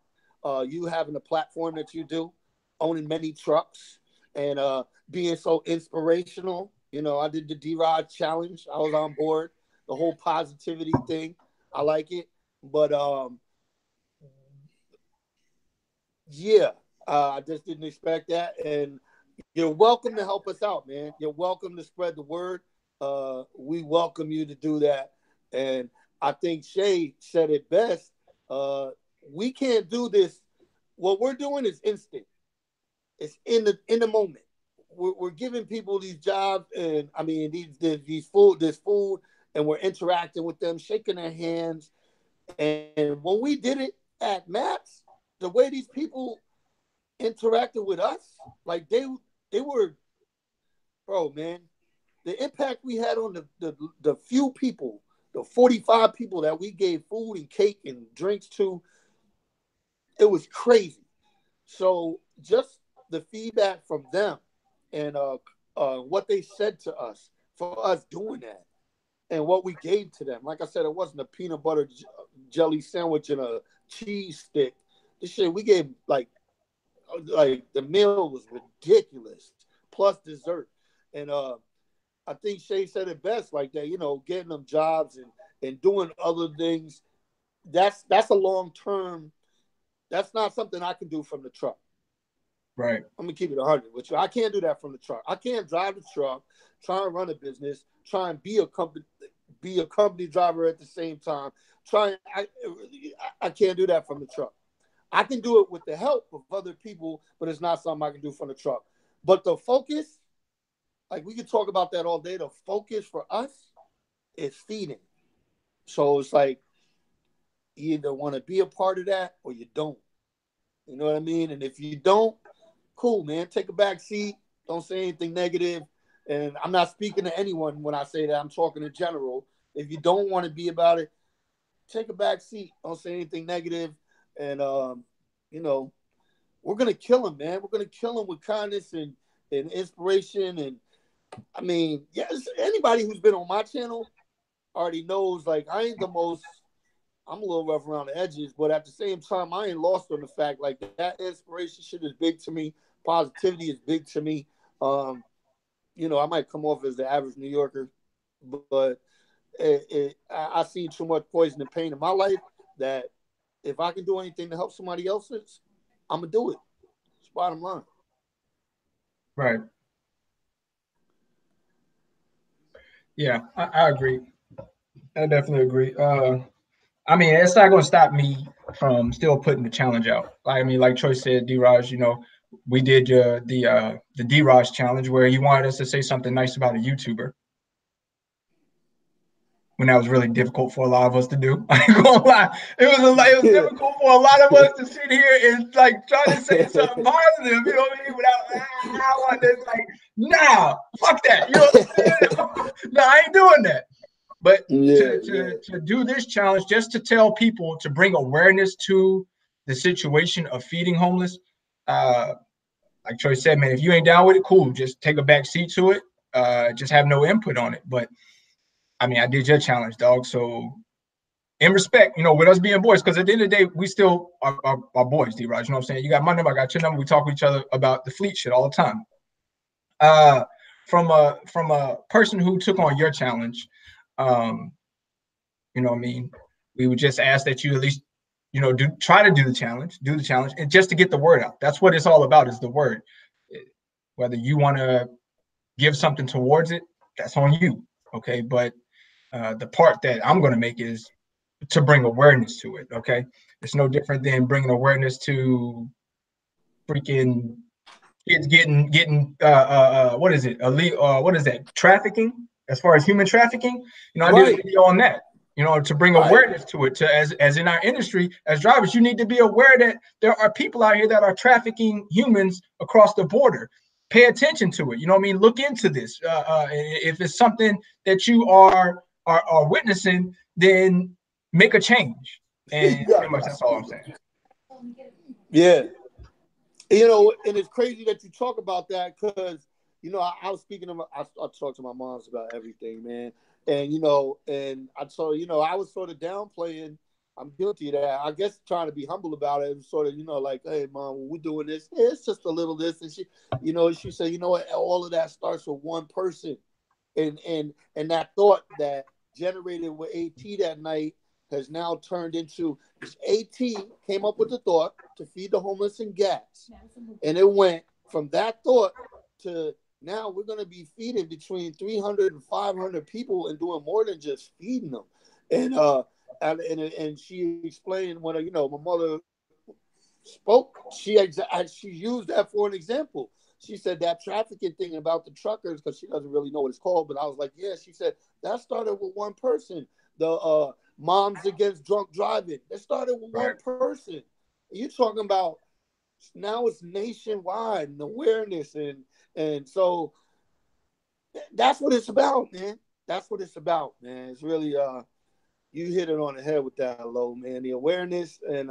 You having a platform that you do, owning many trucks, and being so inspirational. You know, I did the D-Rod challenge. I was on board. The whole positivity thing, I like it. But I just didn't expect that. And you're welcome to help us out, man. You're welcome to spread the word. We welcome you to do that. And I think Shay said it best. We can't do this. What we're doing is instant. It's in the moment. We're giving people these jobs, and I mean this food, and we're interacting with them, shaking their hands. And when we did it at Matt's, the way these people interacted with us, like they were, bro, man, the impact we had on the few people, the 45 people that we gave food and cake and drinks to, it was crazy. So just the feedback from them and what they said to us for us doing that and what we gave to them. Like I said, it wasn't a peanut butter jelly sandwich and a cheese stick. This shit we gave, like the meal was ridiculous, plus dessert. And I think Shay said it best, like that, you know, getting them jobs and doing other things. That's a long term. That's not something I can do from the truck. Right. I'm gonna keep it 100 with you. I can't do that from the truck. I can't drive the truck, try and run a business, try and be a company driver at the same time. I can't do that from the truck. I can do it with the help of other people, but it's not something I can do from the truck. But the focus, like we could talk about that all day. The focus for us is feeding. So it's like you either want to be a part of that or you don't. You know what I mean? And if you don't, cool, man. Take a back seat. Don't say anything negative. And I'm not speaking to anyone when I say that. I'm talking in general. If you don't want to be about it, take a back seat. Don't say anything negative. And, you know, we're going to kill him, man. We're going to kill him with kindness and inspiration. And, I mean, yes, anybody who's been on my channel already knows, like, I ain't the most I'm a little rough around the edges, but at the same time, I ain't lost on the fact like that inspiration shit is big to me. Positivity is big to me. I might come off as the average New Yorker, but I seen too much poison and pain in my life that if I can do anything to help somebody else's, I'm gonna do it. It's bottom line. Right. Yeah, I agree. I definitely agree. I mean, it's not going to stop me from still putting the challenge out. I mean, like Troy said, D-Raj, we did the D-Raj challenge where he wanted us to say something nice about a YouTuber. When that was really difficult for a lot of us to do. I ain't gonna lie. It was difficult for a lot of us to sit here and like try to say something positive, you know what I mean? Without I want this nah, fuck that. You know what I'm saying? No, I ain't doing that. But to do this challenge, just to tell people to bring awareness to the situation of feeding homeless, like Troy said, man, if you ain't down with it, cool. Just take a back seat to it. Just have no input on it. But I mean, I did your challenge, dog. So in respect, with us being boys, because at the end of the day, we still are boys, D-Raj. You know what I'm saying? You got my number, I got your number. We talk to each other about the fleet shit all the time. From a person who took on your challenge, you know what I mean? We would just ask that you at least, try to do the challenge, and just to get the word out. That's what it's all about, is the word. Whether you want to give something towards it, that's on you, okay? But the part that I'm going to make is to bring awareness to it, okay? It's no different than bringing awareness to freaking kids getting what is it? What is that? Trafficking, as far as human trafficking. I did a video on that. To bring awareness to it. As in our industry, as drivers, you need to be aware that there are people out here that are trafficking humans across the border. Pay attention to it. You know what I mean? Look into this. If it's something that you are witnessing, then make a change. And pretty much that's all I'm saying. Yeah. And it's crazy that you talk about that because, I was speaking to I talk to my moms about everything, man. And, and I told, I was sort of downplaying. I'm guilty of that. I guess trying to be humble about it. It was sort of, like, hey, mom, when we're doing this, it's just a little this. And she said, you know what? All of that starts with one person. And that thought that generated with AT that night has now turned into AT came up with the thought to feed the homeless and gas. And it went from that thought to now we're going to be feeding between 300 and 500 people and doing more than just feeding them. And she explained when, my mother spoke, she used that for an example. She said that trafficking thing about the truckers, because she doesn't really know what it's called, but I was like, yeah, she said that started with one person. The Moms Against Drunk Driving, that started with one person. You're talking about now it's nationwide and awareness. And so that's what it's about, man. That's what it's about, man. It's really, you hit it on the head with that, Lo, man. The awareness and,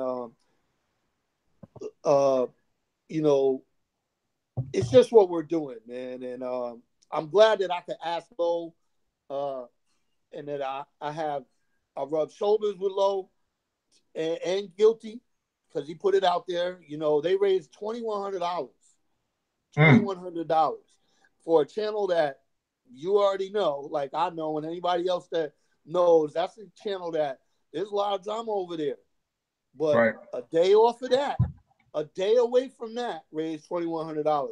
it's just what we're doing, man. And I'm glad that I could ask Lo, and that I rubbed shoulders with Lo and Guilty because he put it out there. They raised $2,100, $2,100 for a channel that you already know, like I know, and anybody else that knows, that's a channel that there's a lot of drama over there. But a day off of that, a day away from that, raised $2,100.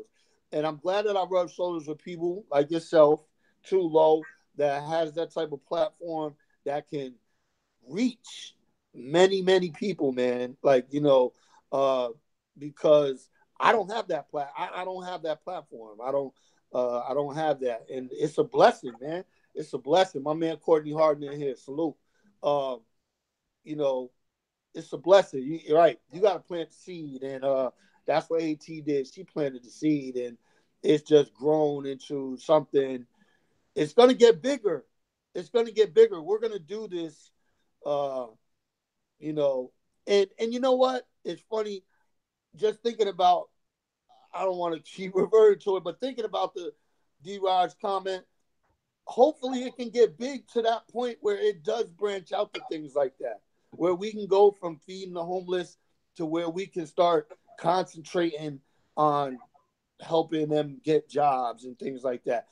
And I'm glad that I rubbed shoulders with people like yourself, too, Lo, that has that type of platform that can reach many, many people, man. Like, because I don't have that I don't have that platform. I don't have that. And it's a blessing, man. It's a blessing. My man Courtney Harden in here. Salute. It's a blessing. You're right. You got to plant the seed. And that's what AT did. She planted the seed. And it's just grown into something. It's going to get bigger. It's going to get bigger. We're going to do this, and you know what? It's funny just thinking about, I don't want to keep referring to it, but thinking about the D-Raj comment, hopefully it can get big to that point where it does branch out to things like that. where we can go from feeding the homeless to where we can start concentrating on helping them get jobs and things like that.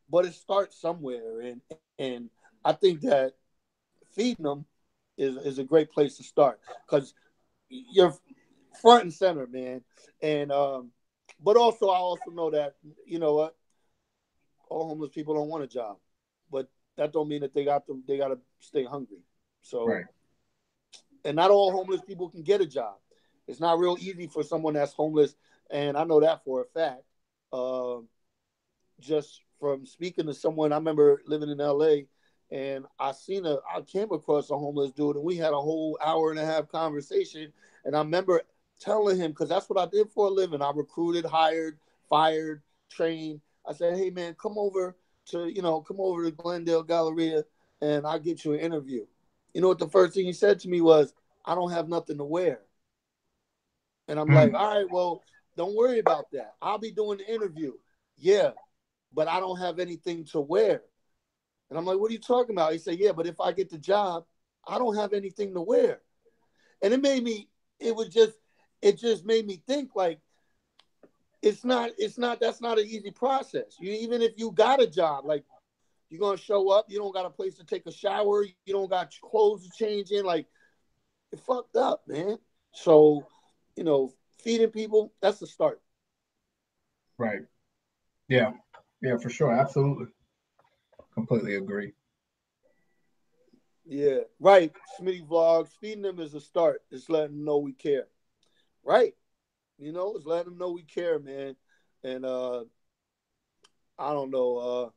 But it starts somewhere, and I think that feeding them is a great place to start because you're front and center, man. And but also I also know that you know what, all homeless people don't want a job, but that don't mean that they got to stay hungry. So, Right. and not all homeless people can get a job. It's not real easy for someone that's homeless, and I know that for a fact. Just from speaking to someone, I remember living in LA, and I came across a homeless dude, and we had a whole hour and a half conversation. And I remember telling him, because that's what I did for a living. I recruited, hired, fired, trained. I said, hey man, come over to Glendale Galleria, and I'll get you an interview. You know what the first thing he said to me was, I don't have nothing to wear. And I'm like, all right, well, don't worry about that. I'll be doing the interview. Yeah, but I don't have anything to wear. And I'm like, what are you talking about? He said, yeah, but if I get the job, I don't have anything to wear. And it just made me think like, that's not an easy process. Even if you got a job, like you're going to show up, you don't got a place to take a shower, you don't got clothes to change in, like it fucked up, man. So, feeding people, that's the start. Right. Yeah. Yeah, for sure. Absolutely. Completely agree. Yeah, right. Smitty Vlogs, feeding them is a start. It's letting them know we care. Right. It's letting them know we care, man. And I don't know.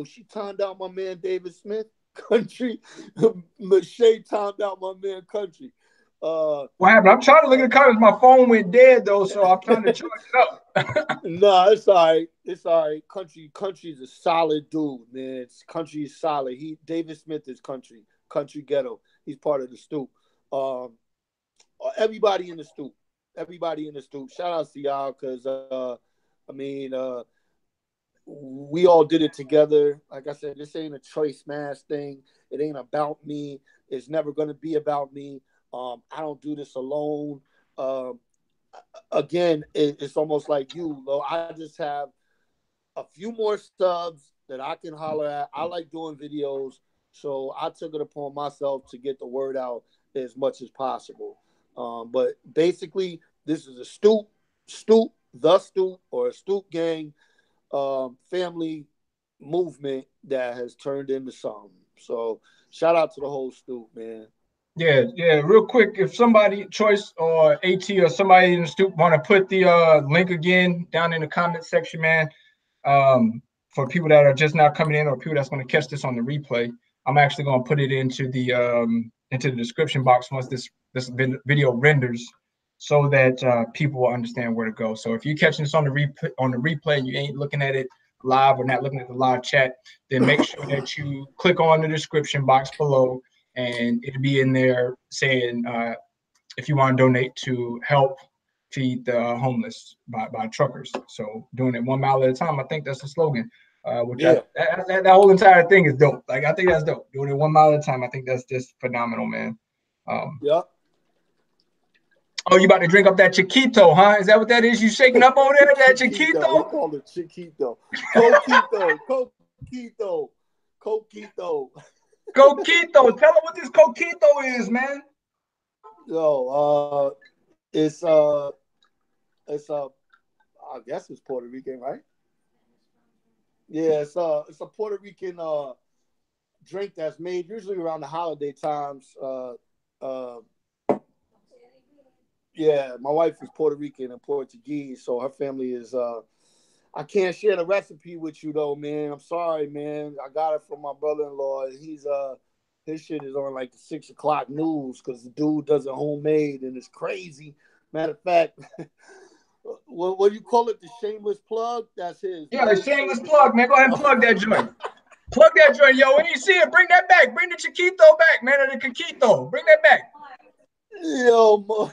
She timed out my man David Smith. Country. Mache timed out my man Country. What happened? I'm trying to look at the comments. My phone went dead though, so I'm trying to charge it up. No, it's all right. It's all right. Country's a solid dude, man. Country is solid. David Smith is country ghetto. He's part of the stoop. Everybody in the stoop. Shout out to y'all because we all did it together. Like I said, this ain't a choice mass thing. It ain't about me. It's never gonna be about me. I don't do this alone. Again, it's almost like you, though. I just have a few more subs that I can holler at. I like doing videos, so I took it upon myself to get the word out as much as possible. But basically, this is a stoop, or a stoop gang family movement that has turned into something. So shout out to the whole stoop, man. Yeah. Real quick, if somebody, Choice or AT or somebody in the stoop, want to put the link again down in the comment section, man. For people that are just now coming in or people that's going to catch this on the replay, I'm actually going to put it into the description box once this video renders, so that people will understand where to go. So if you're catching this on the replay and you ain't looking at it live or not looking at the live chat, then make sure that you click on the description box below, and it'll be in there saying if you want to donate to help feed the homeless by truckers. So doing it 1 mile at a time, I think that's the slogan. That whole entire thing is dope. Like I think that's dope. Doing it 1 mile at a time, I think that's just phenomenal, man. Yeah. Oh, you about to drink up that Chiquito, huh? Is that what that is? You shaking up over there? That Chiquito? We call it Chiquito. Coquito. Coquito. Tell them what this Coquito is, man. Yo, it's I guess it's Puerto Rican, right? Yeah, it's a Puerto Rican drink that's made usually around the holiday times. Yeah, my wife is Puerto Rican and Portuguese, so her family is. I can't share the recipe with you though, man. I'm sorry, man. I got it from my brother-in-law. He's his shit is on like the 6 o'clock news because the dude does it homemade and it's crazy. Matter of fact, what do you call it? The shameless plug? That's his. Yeah, the shameless plug, man. Go ahead and plug that joint. Plug that joint, yo. When you see it, bring that back. Bring the Chiquito back, man. Or the Coquito. Bring that back. Yo,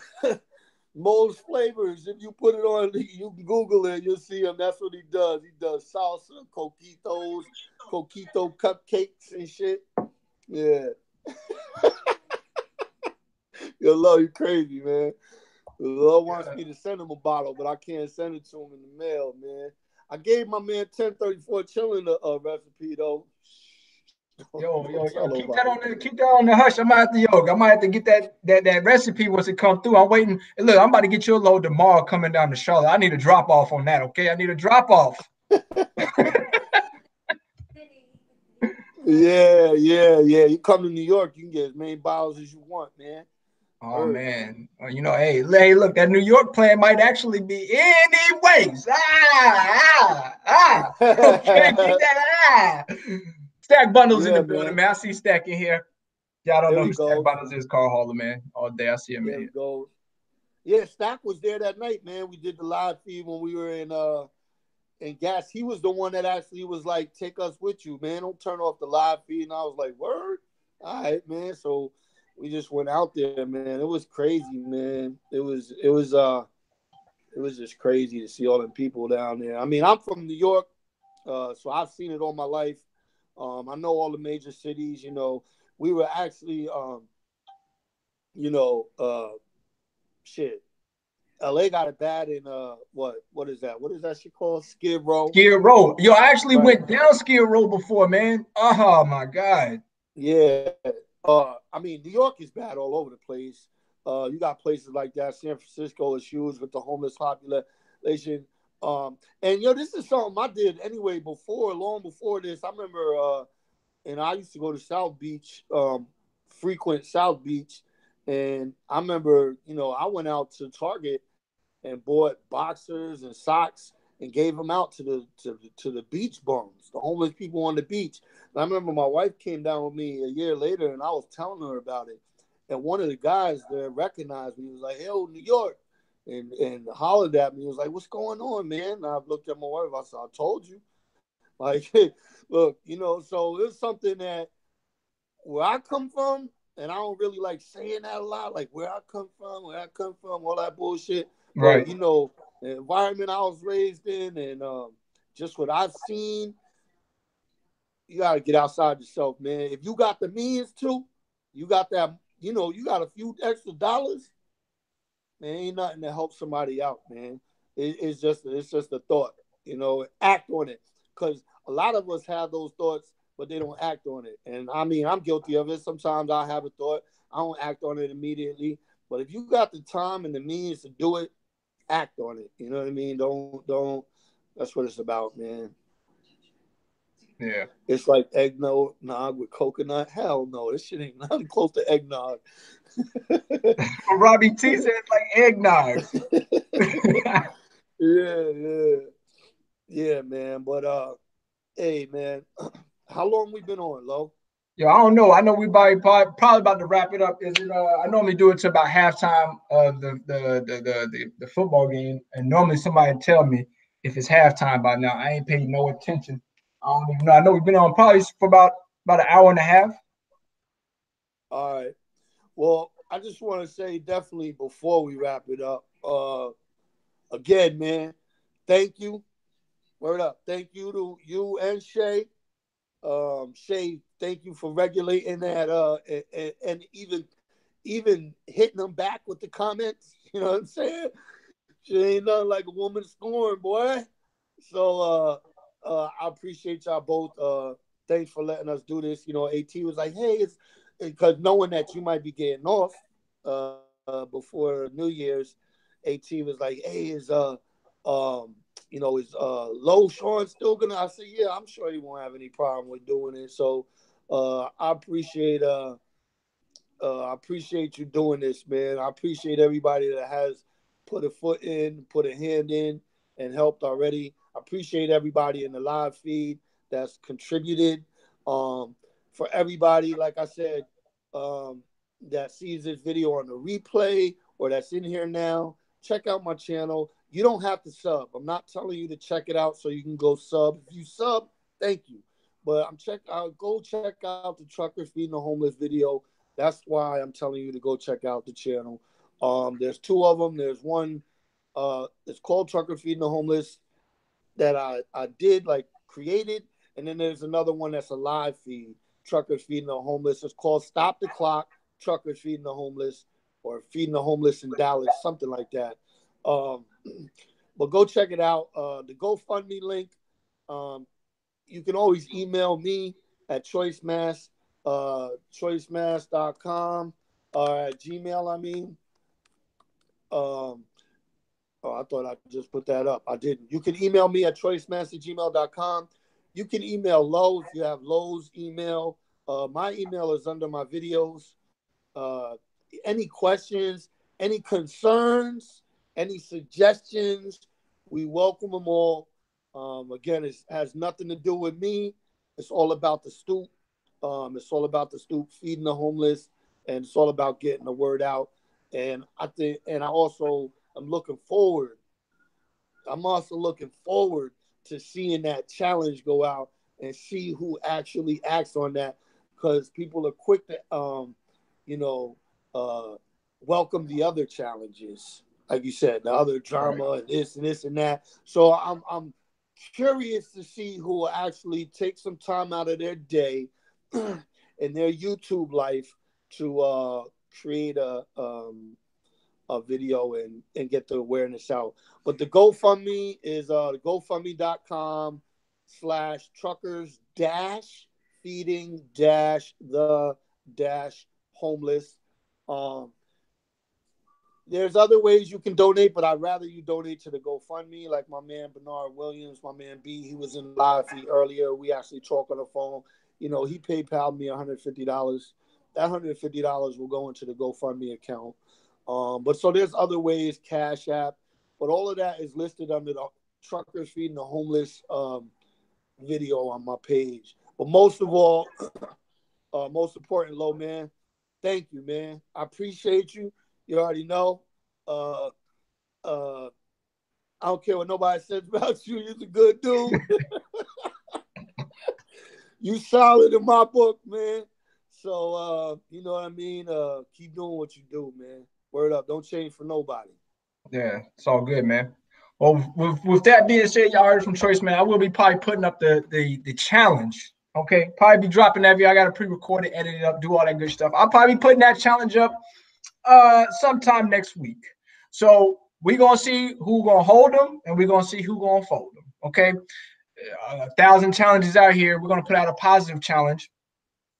most flavors. If you put it on, you can Google it. You'll see him. That's what he does. He does salsa, coquito cupcakes and shit. Yeah. Yo, Lo, you crazy, man. Lo wants me to send him a bottle, but I can't send it to him in the mail, man. I gave my man 1034 chilling a recipe though. Yo, keep that on the hush. I might have to, I might have to get that recipe once it come through. I'm waiting. And look, I'm about to get you a load tomorrow coming down to Charlotte. I need a drop off on that, okay? I need a drop off. Yeah. You come to New York, you can get as many bottles as you want, man. Oh man, hey, look, that New York plan might actually be anyways. Okay, keep that. Stack Bundles in the building, man. I see Stack in here. Y'all don't know who Stack Bundles is. Carl Holler, man. All day I see him in here. Goes. Yeah, Stack was there that night, man. We did the live feed when we were in Gas. He was the one that actually was like, "Take us with you, man. Don't turn off the live feed." And I was like, "Word, all right, man." So we just went out there, man. It was crazy, man. It was just crazy to see all them people down there. I mean, I'm from New York, so I've seen it all my life. I know all the major cities. We were actually, shit. LA got it bad in what is that? What is that shit called? Skid Row. Skid Row. Yo, I actually went down Skid Row before, man. Oh my God. Yeah. I mean, New York is bad all over the place. You got places like that. San Francisco is huge with the homeless population. And this is something I did anyway long before this. I remember, and I used to go to South Beach, frequent South Beach, and I remember, I went out to Target and bought boxers and socks and gave them out to the beach bums, the homeless people on the beach. And I remember my wife came down with me a year later, and I was telling her about it. And one of the guys there recognized me. He was like, "Hey, New York," and hollered at me. He was like, "What's going on, man?" And I looked at my wife. I said, "I told you." Like, look, so it's something that where I come from, and I don't really like saying that a lot, like where I come from, all that bullshit. Right. But, the environment I was raised in and just what I've seen, you got to get outside yourself, man. If you got the means to, you got that, you got a few extra dollars, man, ain't nothing to help somebody out, man. It's just a thought, act on it. Because a lot of us have those thoughts, but they don't act on it. And I mean, I'm guilty of it. Sometimes I have a thought, I don't act on it immediately. But if you got the time and the means to do it, act on it. You know what I mean? Don't. That's what it's about, man. Yeah. It's like eggnog with coconut. Hell no, this shit ain't nothing close to eggnog. Robbie T said it's like eggnog. Yeah, man. But hey, man, how long we been on, Lo? Yo, I don't know. I know we probably about to wrap it up. Is it? I normally do it to about halftime of the football game, and normally somebody tell me if it's halftime by now. I ain't paid no attention. I don't even know. I know we've been on probably for about an hour and a half. All right. Well, I just want to say definitely before we wrap it up, again, man, thank you. Word up. Thank you to you and Shay. Shay, thank you for regulating that and even hitting them back with the comments. You know what I'm saying? She ain't nothing like a woman scoring, boy. So I appreciate y'all both. Thanks for letting us do this. AT was like, hey, it's because knowing that you might be getting off before New Year's, AT was like, hey, is LoShawn still gonna? I said, yeah, I'm sure he won't have any problem with doing it. So I appreciate you doing this, man. I appreciate everybody that has put a foot in, put a hand in, and helped already. I appreciate everybody in the live feed that's contributed. For everybody, like I said, that sees this video on the replay or that's in here now, check out my channel. You don't have to sub. I'm not telling you to check it out so you can go sub. If you sub, thank you. But go check out the Trucker Feeding the Homeless video. That's why I'm telling you to go check out the channel. There's two of them. There's one, it's called Trucker Feeding the Homeless that I created. And then there's another one that's a live feed, Trucker Feeding the Homeless. It's called Stop the Clock, Trucker Feeding the Homeless or feeding the homeless in Dallas, something like that. But go check it out. The GoFundMe link. You can always email me at choicemass.com or at Gmail. I mean, oh, I thought I just put that up. I didn't. You can email me at choicemass@gmail.com. You can email Lo if you have Lo's email. My email is under my videos. Any questions, any concerns, any suggestions, we welcome them all. Again, it has nothing to do with me. It's all about the stoop. It's all about the stoop, feeding the homeless, and it's all about getting the word out. And I also am looking forward. I'm also looking forward to seeing that challenge go out and see who actually acts on that, because people are quick to, welcome the other challenges, like you said, the other drama and this and that. So I'm curious to see who will actually take some time out of their day in their YouTube life to create a video and get the awareness out. But the GoFundMe is GoFundMe.com/truckers-feeding-the-homeless. There's other ways you can donate, but I'd rather you donate to the GoFundMe, like my man Bernard Williams, my man B. He was in the live feed earlier. We actually talked on the phone. He PayPal'd me $150. That $150 will go into the GoFundMe account. But so there's other ways, Cash App, but all of that is listed under the Truckers Feeding the Homeless video on my page. But most of all, most important, Lo, man, thank you, man. I appreciate you. You already know. I don't care what nobody says about you. You're a good dude. You solid in my book, man. So, you know what I mean? Keep doing what you do, man. Word up. Don't change for nobody. Yeah, it's all good, man. Well, with that being said, y'all heard from Choice, man. I will be probably putting up the challenge. Okay, probably be dropping that video. I got to pre-record it, edit it up, do all that good stuff. I'll probably be putting that challenge up sometime next week. So we're gonna see who gonna hold them, and we're gonna see who gonna fold them. Okay, 1,000 challenges out here. We're gonna put out a positive challenge.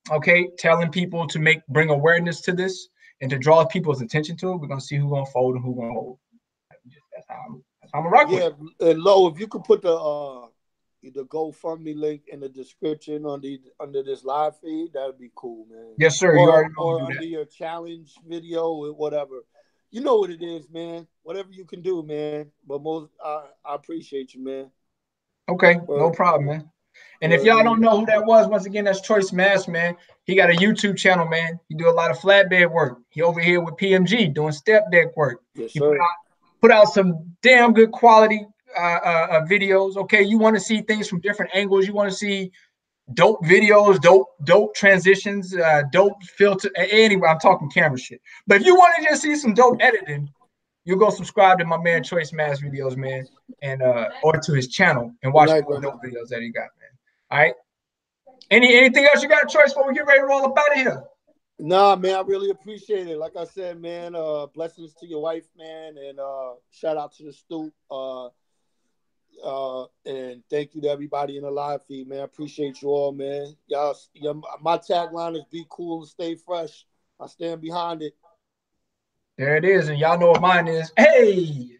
Okay, telling people to bring awareness to this and to draw people's attention to it. We're gonna see who gonna fold and who gonna hold. That's how I'm gonna rock with it. And Lo, if you could put the GoFundMe link in the description under this live feed, that'd be cool, man. Yes, sir. Or under your challenge video or whatever. You know what it is, man. Whatever you can do, man. But I appreciate you, man. Okay, no problem, man. And if y'all don't know who that was, once again, that's Choice Mass, man. He got a YouTube channel, man. He do a lot of flatbed work. He over here with PMG doing step deck work. Yes, he sir. Put out some damn good quality videos. Okay, you want to see things from different angles. You want to see dope videos, dope transitions, dope filter. Anyway, I'm talking camera shit. But if you want to just see some dope editing, you go subscribe to my man Choice Mass videos, man, and or to his channel and watch all the dope videos that he got, man. All right. Anything else you got, Choice, before we get ready to roll up out of here? Nah, man, I really appreciate it. Like I said, man, blessings to your wife, man, and shout out to the stoop. And thank you to everybody in the live feed, man. I appreciate you all, man. Y'all, my tagline is be cool and stay fresh. I stand behind it. There it is, and y'all know what mine is. Hey,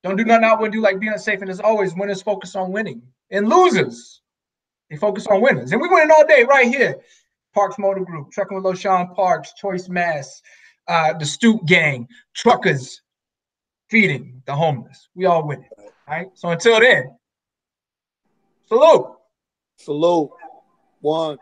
don't do nothing I wouldn't do, like being safe, and as always, winners focus on winning, and losers, they focus on winners. And we winning all day right here. Parks Motor Group, Trucking with Loshawnparks, Choice Mass, the Stoop Gang, Truckers Feeding the Homeless. We all winning. All right. So until then, salute. Salute. One.